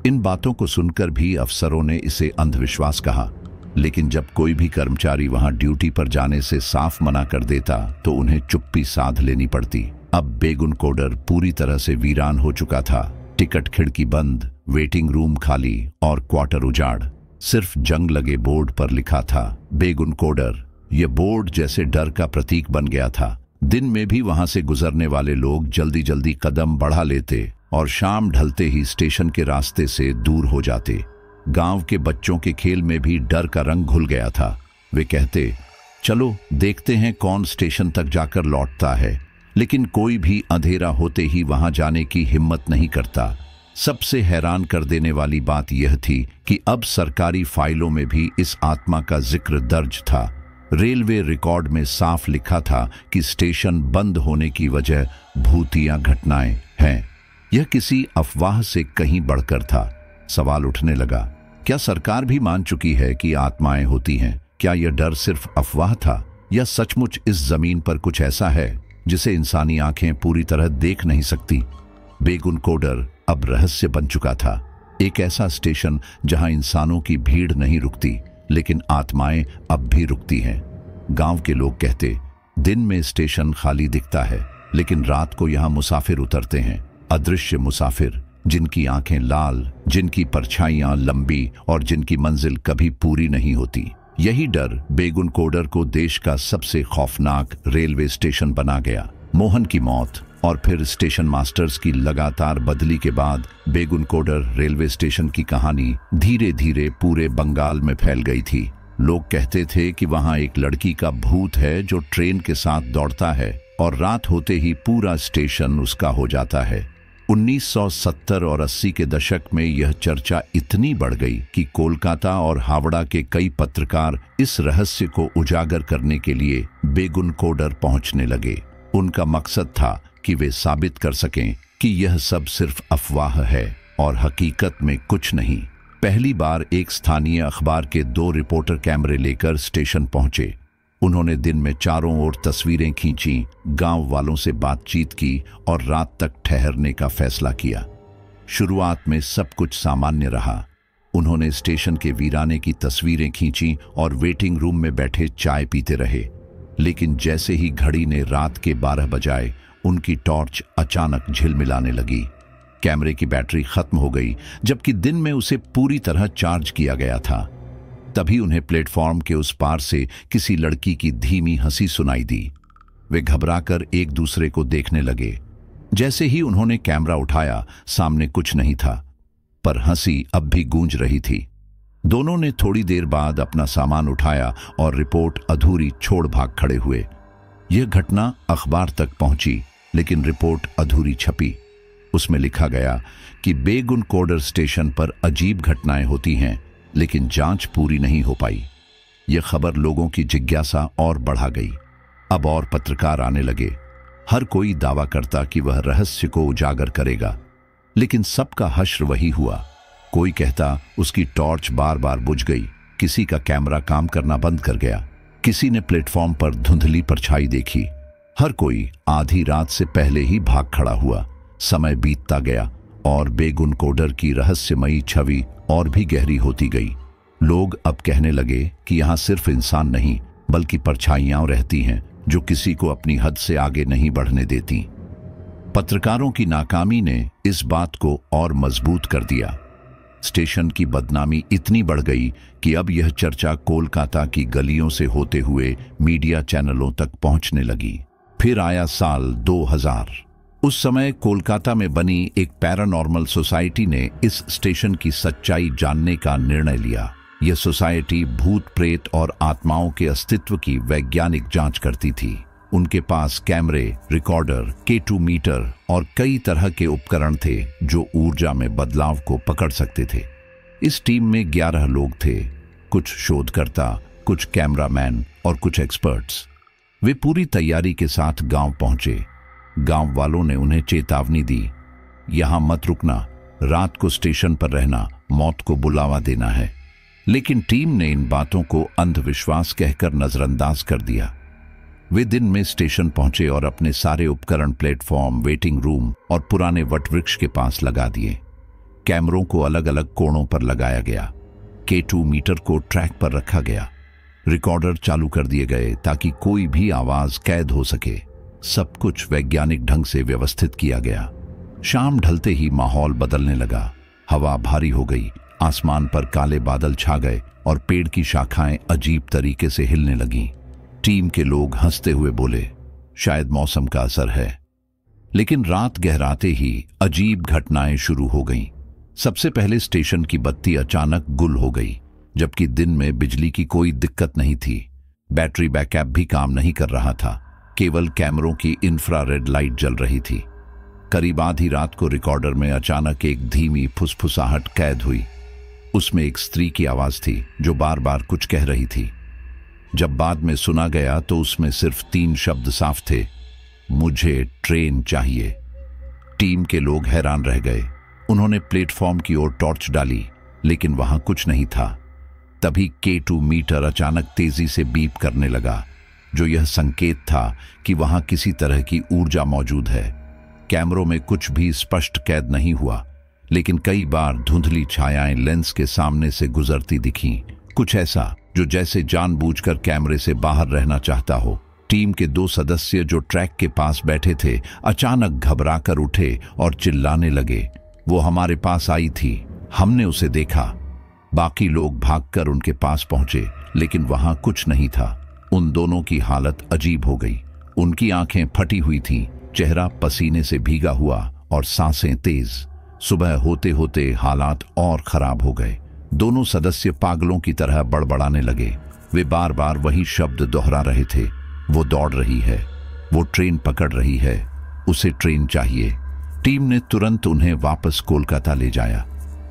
इन बातों को सुनकर भी अफसरों ने इसे अंधविश्वास कहा, लेकिन जब कोई भी कर्मचारी वहां ड्यूटी पर जाने से साफ मना कर देता तो उन्हें चुप्पी साध लेनी पड़ती। अब बेगुनकोडर पूरी तरह से वीरान हो चुका था। टिकट खिड़की बंद, वेटिंग रूम खाली और क्वार्टर उजाड़। सिर्फ जंग लगे बोर्ड पर लिखा था बेगुनकोडर। यह बोर्ड जैसे डर का प्रतीक बन गया था। दिन में भी वहां से गुजरने वाले लोग जल्दी जल्दी कदम बढ़ा लेते और शाम ढलते ही स्टेशन के रास्ते से दूर हो जाते। गांव के बच्चों के खेल में भी डर का रंग घुल गया था। वे कहते, चलो देखते हैं कौन स्टेशन तक जाकर लौटता है, लेकिन कोई भी अंधेरा होते ही वहां जाने की हिम्मत नहीं करता। सबसे हैरान कर देने वाली बात यह थी कि अब सरकारी फाइलों में भी इस आत्मा का जिक्र दर्ज था। रेलवे रिकॉर्ड में साफ लिखा था कि स्टेशन बंद होने की वजह भूतिया घटनाएं हैं। यह किसी अफवाह से कहीं बढ़कर था। सवाल उठने लगा, क्या सरकार भी मान चुकी है कि आत्माएं होती हैं? क्या यह डर सिर्फ अफवाह था, या सचमुच इस जमीन पर कुछ ऐसा है जिसे इंसानी आंखें पूरी तरह देख नहीं सकती? बेगुनकोडर अब रहस्य बन चुका था। एक ऐसा स्टेशन जहां इंसानों की भीड़ नहीं रुकती, लेकिन आत्माएं अब भी रुकती हैं। गांव के लोग कहते, दिन में स्टेशन खाली दिखता है, लेकिन रात को यहां मुसाफिर उतरते हैं। अदृश्य मुसाफिर, जिनकी आंखें लाल, जिनकी परछाइयां लंबी और जिनकी मंजिल कभी पूरी नहीं होती। यही डर बेगुनकोडर को देश का सबसे खौफनाक रेलवे स्टेशन बना गया। मोहन की मौत और फिर स्टेशन मास्टर्स की लगातार बदली के बाद बेगुनकोडर रेलवे स्टेशन की कहानी धीरे धीरे पूरे बंगाल में फैल गई थी। लोग कहते थे कि वहां एक लड़की का भूत है जो ट्रेन के साथ दौड़ता है और रात होते ही पूरा स्टेशन उसका हो जाता है। 1970 और 80 के दशक में यह चर्चा इतनी बढ़ गई कि कोलकाता और हावड़ा के कई पत्रकार इस रहस्य को उजागर करने के लिए बेगुनकोडर पहुंचने लगे। उनका मकसद था कि वे साबित कर सकें कि यह सब सिर्फ अफवाह है और हकीकत में कुछ नहीं। पहली बार एक स्थानीय अखबार के 2 रिपोर्टर कैमरे लेकर स्टेशन पहुंचे। उन्होंने दिन में चारों ओर तस्वीरें खींची, गांव वालों से बातचीत की और रात तक ठहरने का फैसला किया। शुरुआत में सब कुछ सामान्य रहा। उन्होंने स्टेशन के वीराने की तस्वीरें खींची और वेटिंग रूम में बैठे चाय पीते रहे। लेकिन जैसे ही घड़ी ने रात के 12 बजाए, उनकी टॉर्च अचानक झिलमिलाने लगी। कैमरे की बैटरी खत्म हो गई, जबकि दिन में उसे पूरी तरह चार्ज किया गया था। तभी उन्हें प्लेटफॉर्म के उस पार से किसी लड़की की धीमी हंसी सुनाई दी। वे घबराकर एक दूसरे को देखने लगे। जैसे ही उन्होंने कैमरा उठाया, सामने कुछ नहीं था, पर हंसी अब भी गूंज रही थी। दोनों ने थोड़ी देर बाद अपना सामान उठाया और रिपोर्ट अधूरी छोड़ भाग खड़े हुए। यह घटना अखबार तक पहुंची, लेकिन रिपोर्ट अधूरी छपी। उसमें लिखा गया कि बेगुनकोडर स्टेशन पर अजीब घटनाएं होती हैं, लेकिन जांच पूरी नहीं हो पाई। यह खबर लोगों की जिज्ञासा और बढ़ा गई। अब और पत्रकार आने लगे। हर कोई दावा करता कि वह रहस्य को उजागर करेगा, लेकिन सबका हश्र वही हुआ। कोई कहता उसकी टॉर्च बार बार बुझ गई, किसी का कैमरा काम करना बंद कर गया, किसी ने प्लेटफॉर्म पर धुंधली परछाई देखी। हर कोई आधी रात से पहले ही भाग खड़ा हुआ। समय बीतता गया और बेगुनकोडर की रहस्यमयी छवि और भी गहरी होती गई। लोग अब कहने लगे कि यहाँ सिर्फ इंसान नहीं, बल्कि परछाइयां रहती हैं जो किसी को अपनी हद से आगे नहीं बढ़ने देती। पत्रकारों की नाकामी ने इस बात को और मजबूत कर दिया। स्टेशन की बदनामी इतनी बढ़ गई कि अब यह चर्चा कोलकाता की गलियों से होते हुए मीडिया चैनलों तक पहुंचने लगी। फिर आया साल 2000। उस समय कोलकाता में बनी एक पैरानॉर्मल सोसाइटी ने इस स्टेशन की सच्चाई जानने का निर्णय लिया। यह सोसाइटी भूत प्रेत और आत्माओं के अस्तित्व की वैज्ञानिक जांच करती थी। उनके पास कैमरे, रिकॉर्डर, K2 मीटर और कई तरह के उपकरण थे जो ऊर्जा में बदलाव को पकड़ सकते थे। इस टीम में 11 लोग थे, कुछ शोधकर्ता, कुछ कैमरामैन और कुछ एक्सपर्ट्स। वे पूरी तैयारी के साथ गांव पहुंचे। गांव वालों ने उन्हें चेतावनी दी, यहां मत रुकना, रात को स्टेशन पर रहना, मौत को बुलावा देना है। लेकिन टीम ने इन बातों को अंधविश्वास कहकर नजरअंदाज कर दिया। वे दिन में स्टेशन पहुंचे और अपने सारे उपकरण प्लेटफॉर्म, वेटिंग रूम और पुराने वटवृक्ष के पास लगा दिए। कैमरों को अलग अलग कोणों पर लगाया गया। K2 मीटर को ट्रैक पर रखा गया। रिकॉर्डर चालू कर दिए गए ताकि कोई भी आवाज कैद हो सके। सब कुछ वैज्ञानिक ढंग से व्यवस्थित किया गया। शाम ढलते ही माहौल बदलने लगा। हवा भारी हो गई, आसमान पर काले बादल छा गए और पेड़ की शाखाएं अजीब तरीके से हिलने लगीं। टीम के लोग हंसते हुए बोले, शायद मौसम का असर है। लेकिन रात गहराते ही अजीब घटनाएं शुरू हो गईं। सबसे पहले स्टेशन की बत्ती अचानक गुल हो गई, जबकि दिन में बिजली की कोई दिक्कत नहीं थी। बैटरी बैकअप भी काम नहीं कर रहा था, केवल कैमरों की इंफ्रारेड लाइट जल रही थी। करीब आधी रात को रिकॉर्डर में अचानक एक धीमी फुसफुसाहट कैद हुई। उसमें एक स्त्री की आवाज थी जो बार बार कुछ कह रही थी। जब बाद में सुना गया तो उसमें सिर्फ 3 शब्द साफ थे, मुझे ट्रेन चाहिए। टीम के लोग हैरान रह गए। उन्होंने प्लेटफॉर्म की ओर टॉर्च डाली, लेकिन वहां कुछ नहीं था। तभी K2 मीटर अचानक तेजी से बीप करने लगा, जो यह संकेत था कि वहां किसी तरह की ऊर्जा मौजूद है। कैमरों में कुछ भी स्पष्ट कैद नहीं हुआ, लेकिन कई बार धुंधली छायाएं लेंस के सामने से गुजरती दिखीं। कुछ ऐसा जो जैसे जानबूझकर कैमरे से बाहर रहना चाहता हो। टीम के 2 सदस्य जो ट्रैक के पास बैठे थे अचानक घबराकर उठे और चिल्लाने लगे, वो हमारे पास आई थी, हमने उसे देखा। बाकी लोग भागकर उनके पास पहुंचे, लेकिन वहां कुछ नहीं था। उन दोनों की हालत अजीब हो गई। उनकी आंखें फटी हुई थीं, चेहरा पसीने से भीगा हुआ और सांसें तेज। सुबह होते होते हालात और खराब हो गए। दोनों सदस्य पागलों की तरह बड़बड़ाने लगे, वे बार बार वही शब्द दोहरा रहे थे। वो दौड़ रही है, वो ट्रेन पकड़ रही है, उसे ट्रेन चाहिए। टीम ने तुरंत उन्हें वापस कोलकाता ले जाया।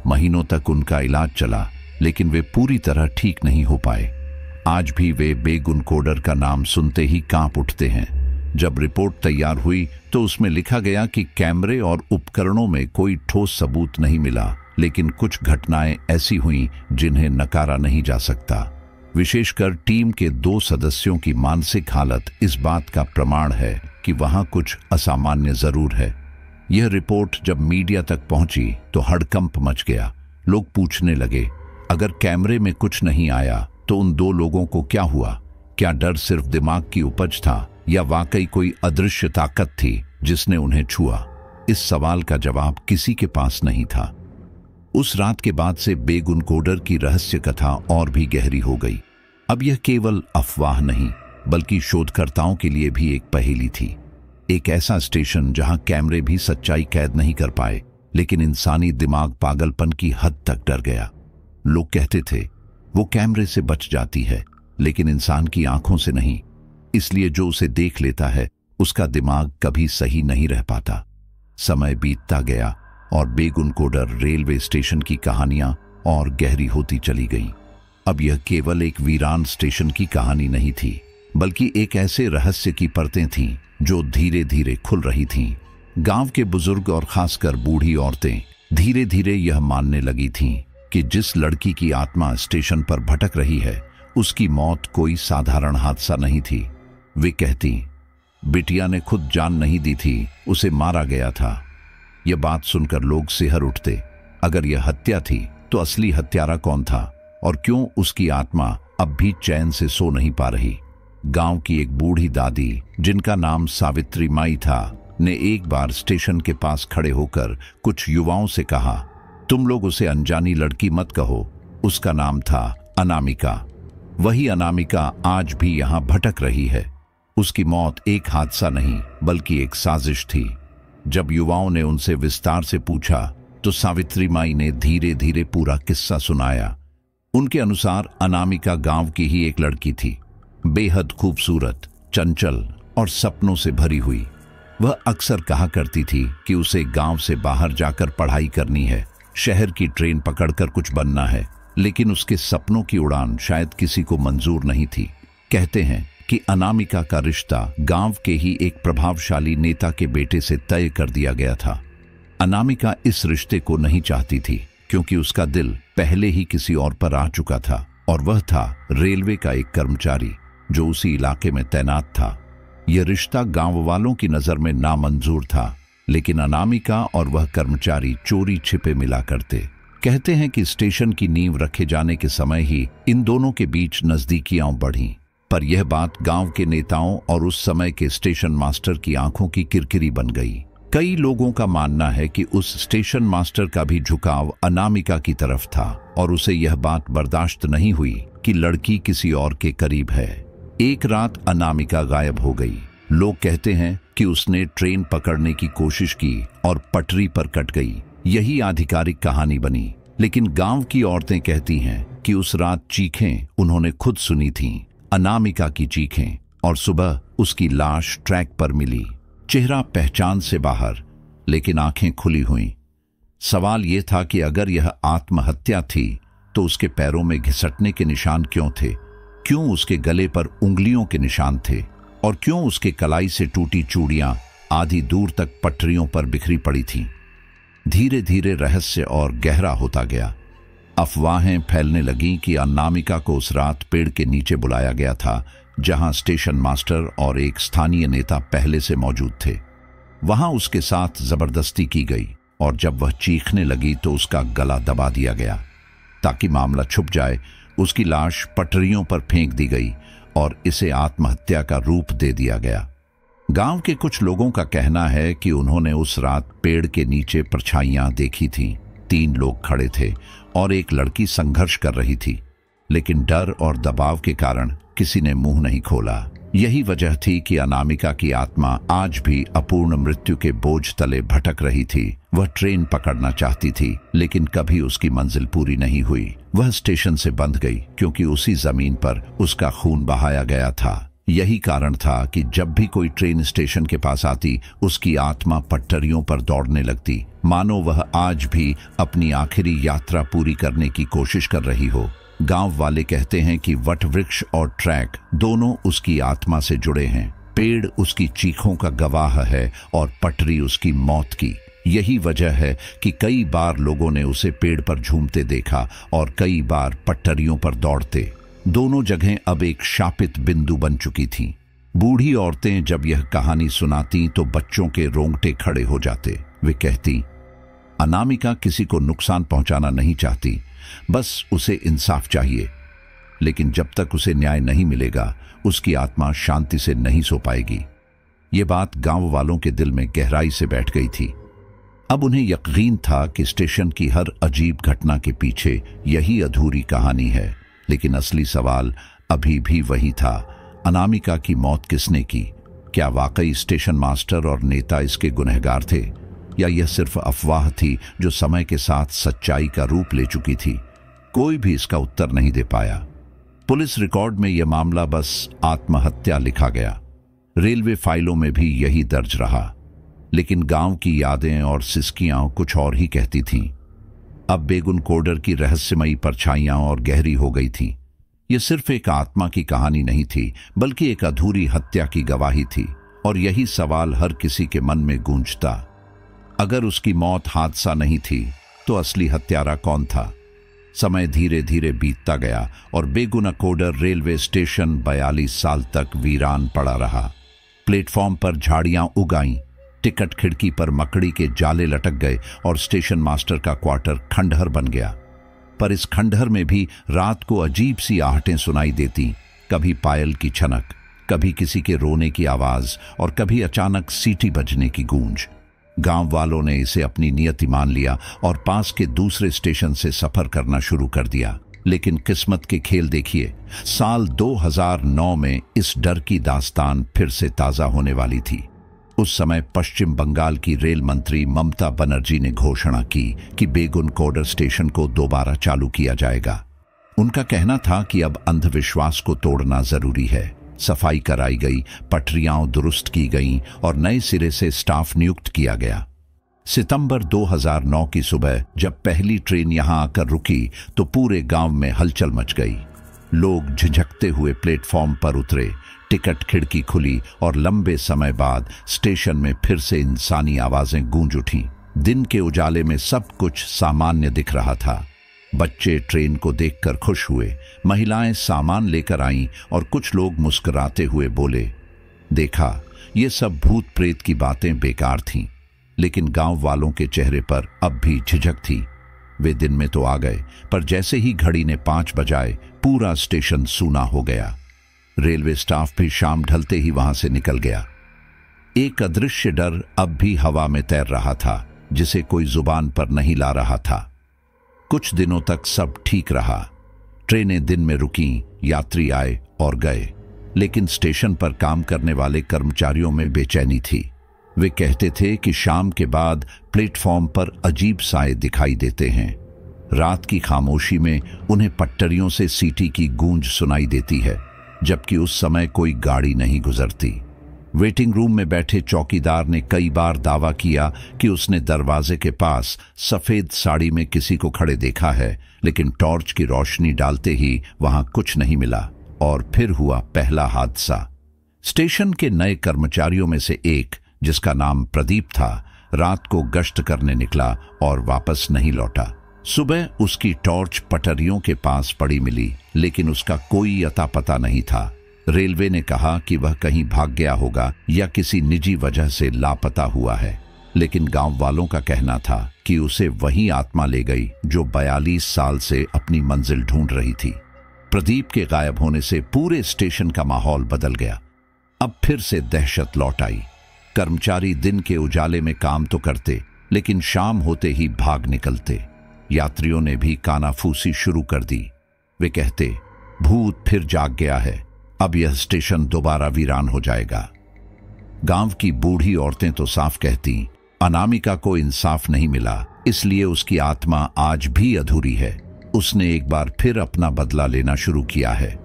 महीनों तक उनका इलाज चला, लेकिन वे पूरी तरह ठीक नहीं हो पाए। आज भी वे बेगुनकोडर का नाम सुनते ही कांप उठते हैं। जब रिपोर्ट तैयार हुई तो उसमें लिखा गया कि कैमरे और उपकरणों में कोई ठोस सबूत नहीं मिला, लेकिन कुछ घटनाएं ऐसी हुईं जिन्हें नकारा नहीं जा सकता। विशेषकर टीम के 2 सदस्यों की मानसिक हालत इस बात का प्रमाण है कि वहां कुछ असामान्य जरूर है। यह रिपोर्ट जब मीडिया तक पहुंची तो हड़कंप मच गया। लोग पूछने लगे, अगर कैमरे में कुछ नहीं आया तो उन 2 लोगों को क्या हुआ? क्या डर सिर्फ दिमाग की उपज था या वाकई कोई अदृश्य ताकत थी जिसने उन्हें छुआ? इस सवाल का जवाब किसी के पास नहीं था। उस रात के बाद से बेगुनकोडर की रहस्य कथा और भी गहरी हो गई। अब यह केवल अफवाह नहीं, बल्कि शोधकर्ताओं के लिए भी एक पहेली थी। एक ऐसा स्टेशन जहां कैमरे भी सच्चाई कैद नहीं कर पाए, लेकिन इंसानी दिमाग पागलपन की हद तक डर गया। लोग कहते थे वो कैमरे से बच जाती है, लेकिन इंसान की आंखों से नहीं। इसलिए जो उसे देख लेता है उसका दिमाग कभी सही नहीं रह पाता। समय बीतता गया और बेगुनकोडर रेलवे स्टेशन की कहानियां और गहरी होती चली गईं। अब यह केवल एक वीरान स्टेशन की कहानी नहीं थी, बल्कि एक ऐसे रहस्य की परतें थीं जो धीरे धीरे खुल रही थीं। गांव के बुजुर्ग और खासकर बूढ़ी औरतें धीरे धीरे यह मानने लगी थीं कि जिस लड़की की आत्मा स्टेशन पर भटक रही है उसकी मौत कोई साधारण हादसा नहीं थी। वे कहती, बिटिया ने खुद जान नहीं दी थी, उसे मारा गया था। यह बात सुनकर लोग सिहर उठते। अगर यह हत्या थी तो असली हत्यारा कौन था और क्यों उसकी आत्मा अब भी चैन से सो नहीं पा रही? गांव की एक बूढ़ी दादी, जिनका नाम सावित्री माई था, ने एक बार स्टेशन के पास खड़े होकर कुछ युवाओं से कहा, तुम लोग उसे अनजानी लड़की मत कहो, उसका नाम था अनामिका। वही अनामिका आज भी यहां भटक रही है। उसकी मौत एक हादसा नहीं बल्कि एक साजिश थी। जब युवाओं ने उनसे विस्तार से पूछा तो सावित्री माई ने धीरे धीरे पूरा किस्सा सुनाया। उनके अनुसार अनामिका गांव की ही एक लड़की थी, बेहद खूबसूरत, चंचल और सपनों से भरी हुई। वह अक्सर कहा करती थी कि उसे गांव से बाहर जाकर पढ़ाई करनी है, शहर की ट्रेन पकड़कर कुछ बनना है, लेकिन उसके सपनों की उड़ान शायद किसी को मंजूर नहीं थी। कहते हैं कि अनामिका का रिश्ता गांव के ही एक प्रभावशाली नेता के बेटे से तय कर दिया गया था। अनामिका इस रिश्ते को नहीं चाहती थी क्योंकि उसका दिल पहले ही किसी और पर आ चुका था, और वह था रेलवे का एक कर्मचारी जो उसी इलाके में तैनात था। यह रिश्ता गांव वालों की नजर में नामंजूर था, लेकिन अनामिका और वह कर्मचारी चोरी छिपे मिला करते। कहते हैं कि स्टेशन की नींव रखे जाने के समय ही इन दोनों के बीच नजदीकियां बढ़ीं। पर यह बात गांव के नेताओं और उस समय के स्टेशन मास्टर की आंखों की किरकिरी बन गई। कई लोगों का मानना है कि उस स्टेशन मास्टर का भी झुकाव अनामिका की तरफ था और उसे यह बात बर्दाश्त नहीं हुई कि लड़की किसी और के करीब है। एक रात अनामिका गायब हो गई। लोग कहते हैं कि उसने ट्रेन पकड़ने की कोशिश की और पटरी पर कट गई। यही आधिकारिक कहानी बनी, लेकिन गांव की औरतें कहती हैं कि उस रात चीखें उन्होंने खुद सुनी थीं, अनामिका की चीखें, और सुबह उसकी लाश ट्रैक पर मिली, चेहरा पहचान से बाहर, लेकिन आंखें खुली हुईं। सवाल यह था कि अगर यह आत्महत्या थी तो उसके पैरों में घिसटने के निशान क्यों थे? क्यों उसके गले पर उंगलियों के निशान थे? और क्यों उसके कलाई से टूटी चूड़ियां आधी दूर तक पटरियों पर बिखरी पड़ी थीं? धीरे धीरे रहस्य और गहरा होता गया। अफवाहें फैलने लगीं कि अनामिका को उस रात पेड़ के नीचे बुलाया गया था जहां स्टेशन मास्टर और एक स्थानीय नेता पहले से मौजूद थे। वहां उसके साथ जबरदस्ती की गई और जब वह चीखने लगी तो उसका गला दबा दिया गया। ताकि मामला छुप जाए, उसकी लाश पटरियों पर फेंक दी गई और इसे आत्महत्या का रूप दे दिया गया। गांव के कुछ लोगों का कहना है कि उन्होंने उस रात पेड़ के नीचे परछाइयां देखी थीं। 3 लोग खड़े थे और एक लड़की संघर्ष कर रही थी, लेकिन डर और दबाव के कारण किसी ने मुंह नहीं खोला। यही वजह थी कि अनामिका की आत्मा आज भी अपूर्ण मृत्यु के बोझ तले भटक रही थी। वह ट्रेन पकड़ना चाहती थी, लेकिन कभी उसकी मंजिल पूरी नहीं हुई। वह स्टेशन से बंध गई क्योंकि उसी जमीन पर उसका खून बहाया गया था। यही कारण था कि जब भी कोई ट्रेन स्टेशन के पास आती, उसकी आत्मा पटरियों पर दौड़ने लगती, मानो वह आज भी अपनी आखिरी यात्रा पूरी करने की कोशिश कर रही हो। गांव वाले कहते हैं कि वट वृक्ष और ट्रैक दोनों उसकी आत्मा से जुड़े हैं। पेड़ उसकी चीखों का गवाह है और पटरी उसकी मौत की। यही वजह है कि कई बार लोगों ने उसे पेड़ पर झूमते देखा और कई बार पटरियों पर दौड़ते। दोनों जगहें अब एक शापित बिंदु बन चुकी थीं। बूढ़ी औरतें जब यह कहानी सुनाती तो बच्चों के रोंगटे खड़े हो जाते। वे कहती, अनामिका किसी को नुकसान पहुंचाना नहीं चाहती, बस उसे इंसाफ चाहिए। लेकिन जब तक उसे न्याय नहीं मिलेगा, उसकी आत्मा शांति से नहीं सो पाएगी। ये बात गांव वालों के दिल में गहराई से बैठ गई थी। अब उन्हें यकीन था कि स्टेशन की हर अजीब घटना के पीछे यही अधूरी कहानी है। लेकिन असली सवाल अभी भी वही था, अनामिका की मौत किसने की? क्या वाकई स्टेशन मास्टर और नेता इसके गुनहगार थे, या यह सिर्फ अफवाह थी जो समय के साथ सच्चाई का रूप ले चुकी थी? कोई भी इसका उत्तर नहीं दे पाया। पुलिस रिकॉर्ड में यह मामला बस आत्महत्या लिखा गया। रेलवे फाइलों में भी यही दर्ज रहा। लेकिन गांव की यादें और सिसकियां कुछ और ही कहती थीं। अब बेगुन कोडर की रहस्यमयी परछाइयां और गहरी हो गई थीं। यह सिर्फ एक आत्मा की कहानी नहीं थी, बल्कि एक अधूरी हत्या की गवाही थी। और यही सवाल हर किसी के मन में गूंजता, अगर उसकी मौत हादसा नहीं थी तो असली हत्यारा कौन था? समय धीरे धीरे बीतता गया और बेगुना कोडर रेलवे स्टेशन 42 साल तक वीरान पड़ा रहा। प्लेटफॉर्म पर झाड़ियां उग आईं, टिकट खिड़की पर मकड़ी के जाले लटक गए और स्टेशन मास्टर का क्वार्टर खंडहर बन गया। पर इस खंडहर में भी रात को अजीब सी आहटें सुनाई देती, कभी पायल की छनक, कभी किसी के रोने की आवाज और कभी अचानक सीटी बजने की गूंज। गांव वालों ने इसे अपनी नियति मान लिया और पास के दूसरे स्टेशन से सफर करना शुरू कर दिया। लेकिन किस्मत के खेल देखिए, साल 2009 में इस डर की दास्तान फिर से ताजा होने वाली थी। उस समय पश्चिम बंगाल की रेल मंत्री ममता बनर्जी ने घोषणा की कि बेगुन कोडर स्टेशन को दोबारा चालू किया जाएगा। उनका कहना था कि अब अंधविश्वास को तोड़ना जरूरी है। सफाई कराई गई, पटरियां दुरुस्त की गईं और नए सिरे से स्टाफ नियुक्त किया गया। सितंबर 2009 की सुबह जब पहली ट्रेन यहां आकर रुकी तो पूरे गांव में हलचल मच गई। लोग झिझकते हुए प्लेटफॉर्म पर उतरे, टिकट खिड़की खुली और लंबे समय बाद स्टेशन में फिर से इंसानी आवाजें गूंज उठीं। दिन के उजाले में सब कुछ सामान्य दिख रहा था। बच्चे ट्रेन को देखकर खुश हुए, महिलाएं सामान लेकर आईं और कुछ लोग मुस्कुराते हुए बोले, देखा, ये सब भूत प्रेत की बातें बेकार थीं। लेकिन गांव वालों के चेहरे पर अब भी झिझक थी। वे दिन में तो आ गए, पर जैसे ही घड़ी ने 5 बजाए पूरा स्टेशन सूना हो गया। रेलवे स्टाफ भी शाम ढलते ही वहां से निकल गया। एक अदृश्य डर अब भी हवा में तैर रहा था, जिसे कोई जुबान पर नहीं ला रहा था। कुछ दिनों तक सब ठीक रहा। ट्रेनें दिन में रुकीं, यात्री आए और गए, लेकिन स्टेशन पर काम करने वाले कर्मचारियों में बेचैनी थी। वे कहते थे कि शाम के बाद प्लेटफॉर्म पर अजीब साए दिखाई देते हैं। रात की खामोशी में उन्हें पटरियों से सीटी की गूंज सुनाई देती है, जबकि उस समय कोई गाड़ी नहीं गुजरती। वेटिंग रूम में बैठे चौकीदार ने कई बार दावा किया कि उसने दरवाजे के पास सफेद साड़ी में किसी को खड़े देखा है, लेकिन टॉर्च की रोशनी डालते ही वहां कुछ नहीं मिला। और फिर हुआ पहला हादसा। स्टेशन के नए कर्मचारियों में से एक, जिसका नाम प्रदीप था, रात को गश्त करने निकला और वापस नहीं लौटा। सुबह उसकी टॉर्च पटरियों के पास पड़ी मिली, लेकिन उसका कोई अता पता नहीं था। रेलवे ने कहा कि वह कहीं भाग गया होगा या किसी निजी वजह से लापता हुआ है, लेकिन गांव वालों का कहना था कि उसे वही आत्मा ले गई जो 42 साल से अपनी मंजिल ढूंढ रही थी। प्रदीप के गायब होने से पूरे स्टेशन का माहौल बदल गया। अब फिर से दहशत लौट आई। कर्मचारी दिन के उजाले में काम तो करते, लेकिन शाम होते ही भाग निकलते। यात्रियों ने भी कानाफूसी शुरू कर दी। वे कहते, भूत फिर जाग गया है, अब यह स्टेशन दोबारा वीरान हो जाएगा। गांव की बूढ़ी औरतें तो साफ कहती, अनामिका को इंसाफ नहीं मिला, इसलिए उसकी आत्मा आज भी अधूरी है। उसने एक बार फिर अपना बदला लेना शुरू किया है।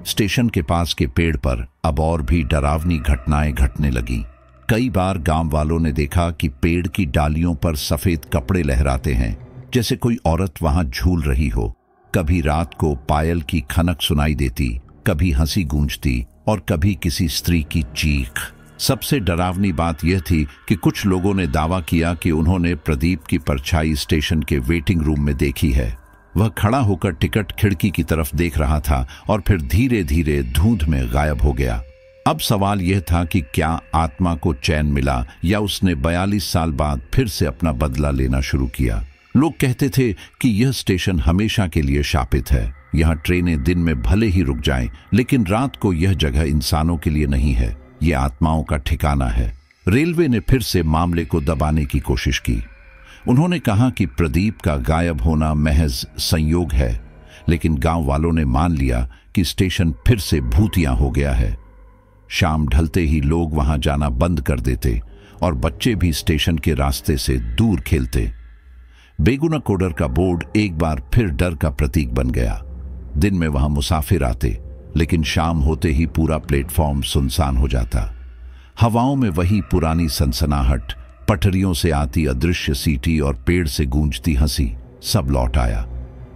स्टेशन के पास के पेड़ पर अब और भी डरावनी घटनाएं घटने लगी। कई बार गांव वालों ने देखा कि पेड़ की डालियों पर सफेद कपड़े लहराते हैं, जैसे कोई औरत वहां झूल रही हो। कभी रात को पायल की खनक सुनाई देती, कभी हंसी गूंजती और कभी किसी स्त्री की चीख। सबसे डरावनी बात यह थी कि कुछ लोगों ने दावा किया कि उन्होंने प्रदीप की परछाई स्टेशन के वेटिंग रूम में देखी है। वह खड़ा होकर टिकट खिड़की की तरफ देख रहा था और फिर धीरे धीरे धुंध में गायब हो गया। अब सवाल यह था कि क्या आत्मा को चैन मिला या उसने 42 साल बाद फिर से अपना बदला लेना शुरू किया। लोग कहते थे कि यह स्टेशन हमेशा के लिए शापित है। यहाँ ट्रेनें दिन में भले ही रुक जाएं, लेकिन रात को यह जगह इंसानों के लिए नहीं है, यह आत्माओं का ठिकाना है। रेलवे ने फिर से मामले को दबाने की कोशिश की। उन्होंने कहा कि प्रदीप का गायब होना महज संयोग है, लेकिन गांव वालों ने मान लिया कि स्टेशन फिर से भूतिया हो गया है। शाम ढलते ही लोग वहां जाना बंद कर देते और बच्चे भी स्टेशन के रास्ते से दूर खेलते। बेगुनाकोडर का बोर्ड एक बार फिर डर का प्रतीक बन गया। दिन में वहां मुसाफिर आते, लेकिन शाम होते ही पूरा प्लेटफॉर्म सुनसान हो जाता। हवाओं में वही पुरानी सनसनाहट, पटरियों से आती अदृश्य सीटी और पेड़ से गूंजती हंसी, सब लौट आया।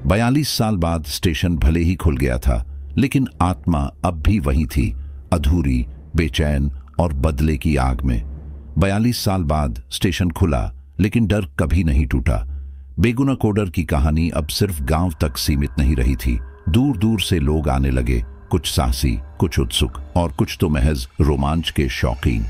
42 साल बाद स्टेशन भले ही खुल गया था, लेकिन आत्मा अब भी वही थी, अधूरी, बेचैन और बदले की आग में। 42 साल बाद स्टेशन खुला, लेकिन डर कभी नहीं टूटा। बेगुनाकोडर की कहानी अब सिर्फ गांव तक सीमित नहीं रही थी। दूर दूर से लोग आने लगे, कुछ साहसी, कुछ उत्सुक और कुछ तो महज रोमांच के शौकीन।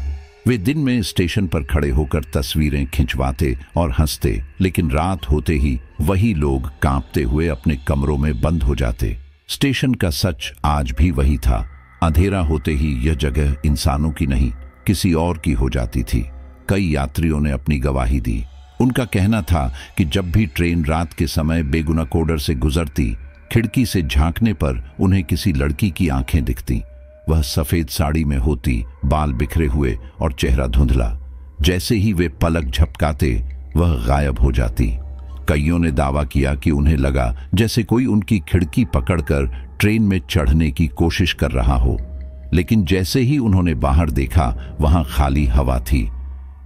वे दिन में स्टेशन पर खड़े होकर तस्वीरें खिंचवाते और हंसते, लेकिन रात होते ही वही लोग कांपते हुए अपने कमरों में बंद हो जाते। स्टेशन का सच आज भी वही था। अंधेरा होते ही यह जगह इंसानों की नहीं, किसी और की हो जाती थी। कई यात्रियों ने अपनी गवाही दी। उनका कहना था कि जब भी ट्रेन रात के समय बेगुनाकोडर से गुजरती, खिड़की से झांकने पर उन्हें किसी लड़की की आंखें दिखती। वह सफेद साड़ी में होती, बाल बिखरे हुए और चेहरा धुंधला। जैसे ही वे पलक झपकाते, वह गायब हो जाती। कईयों ने दावा किया कि उन्हें लगा जैसे कोई उनकी खिड़की पकड़कर ट्रेन में चढ़ने की कोशिश कर रहा हो, लेकिन जैसे ही उन्होंने बाहर देखा, वहां खाली हवा थी।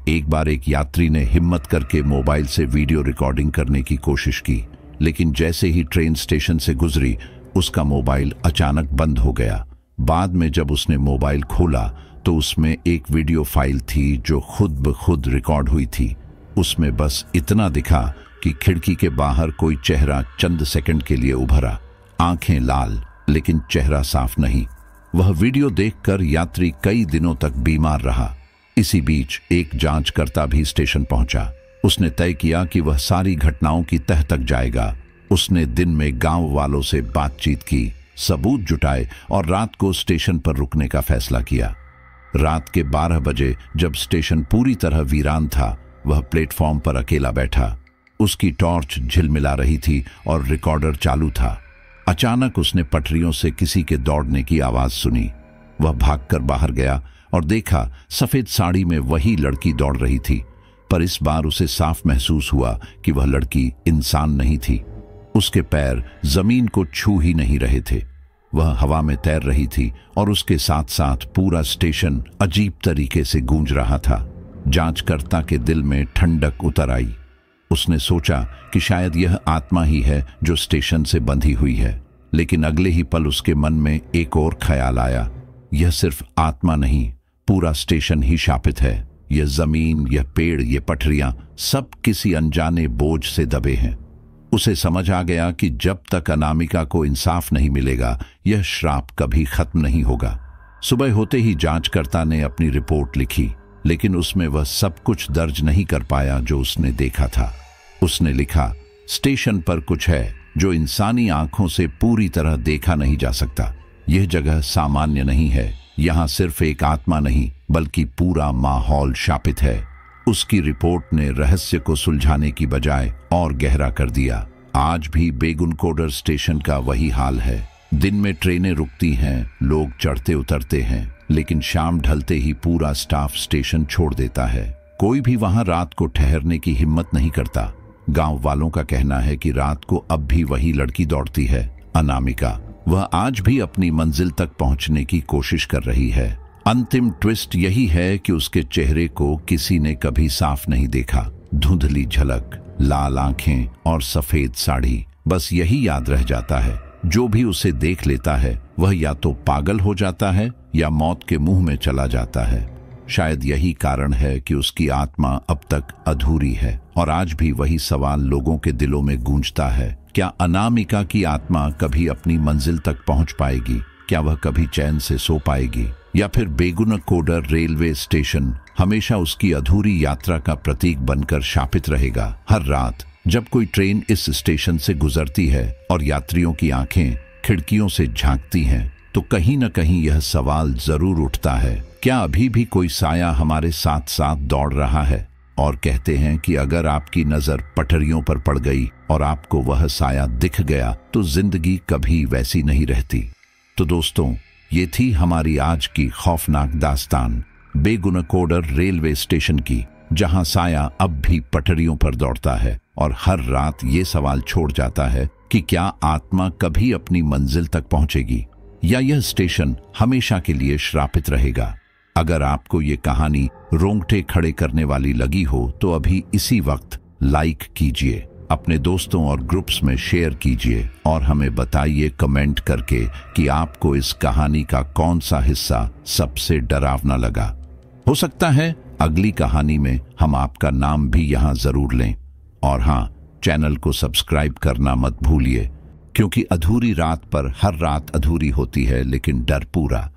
एक बार एक यात्री ने हिम्मत करके मोबाइल से वीडियो रिकॉर्डिंग करने की कोशिश की, लेकिन जैसे ही ट्रेन स्टेशन से गुजरी, उसका मोबाइल अचानक बंद हो गया। बाद में जब उसने मोबाइल खोला तो उसमें एक वीडियो फाइल थी जो खुद ब खुद रिकॉर्ड हुई थी। उसमें बस इतना दिखा कि खिड़की के बाहर कोई चेहरा चंद सेकंड के लिए उभरा, आंखें लाल, लेकिन चेहरा साफ नहीं। वह वीडियो देखकर यात्री कई दिनों तक बीमार रहा। इसी बीच एक जांचकर्ता भी स्टेशन पहुंचा। उसने तय किया कि वह सारी घटनाओं की तह तक जाएगा। उसने दिन में गांव वालों से बातचीत की, सबूत जुटाए और रात को स्टेशन पर रुकने का फैसला किया। रात के 12 बजे जब स्टेशन पूरी तरह वीरान था, वह प्लेटफॉर्म पर अकेला बैठा। उसकी टॉर्च झिलमिला रही थी और रिकॉर्डर चालू था। अचानक उसने पटरियों से किसी के दौड़ने की आवाज सुनी। वह भागकर बाहर गया और देखा सफेद साड़ी में वही लड़की दौड़ रही थी, पर इस बार उसे साफ महसूस हुआ कि वह लड़की इंसान नहीं थी। उसके पैर जमीन को छू ही नहीं रहे थे। वह हवा में तैर रही थी और उसके साथ साथ पूरा स्टेशन अजीब तरीके से गूंज रहा था। जांचकर्ता के दिल में ठंडक उतर आई। उसने सोचा कि शायद यह आत्मा ही है जो स्टेशन से बंधी हुई है, लेकिन अगले ही पल उसके मन में एक और ख्याल आया। यह सिर्फ आत्मा नहीं, पूरा स्टेशन ही शापित है। यह जमीन, यह पेड़, ये पटरियां सब किसी अनजाने बोझ से दबे हैं। उसे समझ आ गया कि जब तक अनामिका को इंसाफ नहीं मिलेगा, यह श्राप कभी खत्म नहीं होगा। सुबह होते ही जांचकर्ता ने अपनी रिपोर्ट लिखी, लेकिन उसमें वह सब कुछ दर्ज नहीं कर पाया जो उसने देखा था। उसने लिखा, स्टेशन पर कुछ है जो इंसानी आंखों से पूरी तरह देखा नहीं जा सकता। यह जगह सामान्य नहीं है। यहाँ सिर्फ एक आत्मा नहीं, बल्कि पूरा माहौल शापित है। उसकी रिपोर्ट ने रहस्य को सुलझाने की बजाय और गहरा कर दिया। आज भी बेगुनकोडर स्टेशन का वही हाल है। दिन में ट्रेनें रुकती हैं, लोग चढ़ते उतरते हैं, लेकिन शाम ढलते ही पूरा स्टाफ स्टेशन छोड़ देता है। कोई भी वहां रात को ठहरने की हिम्मत नहीं करता। गांव वालों का कहना है कि रात को अब भी वही लड़की दौड़ती है, अनामिका। वह आज भी अपनी मंजिल तक पहुंचने की कोशिश कर रही है। अंतिम ट्विस्ट यही है कि उसके चेहरे को किसी ने कभी साफ नहीं देखा। धुंधली झलक, लाल आंखें और सफेद साड़ी, बस यही याद रह जाता है। जो भी उसे देख लेता है वह या तो पागल हो जाता है या मौत के मुंह में चला जाता है। शायद यही कारण है कि उसकी आत्मा अब तक अधूरी है और आज भी वही सवाल लोगों के दिलों में गूंजता है। क्या अनामिका की आत्मा कभी अपनी मंजिल तक पहुंच पाएगी? क्या वह कभी चैन से सो पाएगी? या फिर बेगुनकोडर रेलवे स्टेशन हमेशा उसकी अधूरी यात्रा का प्रतीक बनकर शापित रहेगा? हर रात जब कोई ट्रेन इस स्टेशन से गुजरती है और यात्रियों की आंखें खिड़कियों से झांकती हैं, तो कहीं न कहीं यह सवाल जरूर उठता है, क्या अभी भी कोई साया हमारे साथ साथ दौड़ रहा है? और कहते हैं कि अगर आपकी नजर पटरियों पर पड़ गई और आपको वह साया दिख गया तो जिंदगी कभी वैसी नहीं रहती। तो दोस्तों, ये थी हमारी आज की खौफनाक दास्तान बेगुनकोडर रेलवे स्टेशन की, जहां साया अब भी पटरियों पर दौड़ता है और हर रात ये सवाल छोड़ जाता है कि क्या आत्मा कभी अपनी मंजिल तक पहुंचेगी या यह स्टेशन हमेशा के लिए श्रापित रहेगा। अगर आपको ये कहानी रोंगटे खड़े करने वाली लगी हो तो अभी इसी वक्त लाइक कीजिए, अपने दोस्तों और ग्रुप्स में शेयर कीजिए और हमें बताइए कमेंट करके कि आपको इस कहानी का कौन सा हिस्सा सबसे डरावना लगा। हो सकता है अगली कहानी में हम आपका नाम भी यहां जरूर लें। और हाँ, चैनल को सब्सक्राइब करना मत भूलिए, क्योंकि अधूरी रात पर हर रात अधूरी होती है, लेकिन डर पूरा।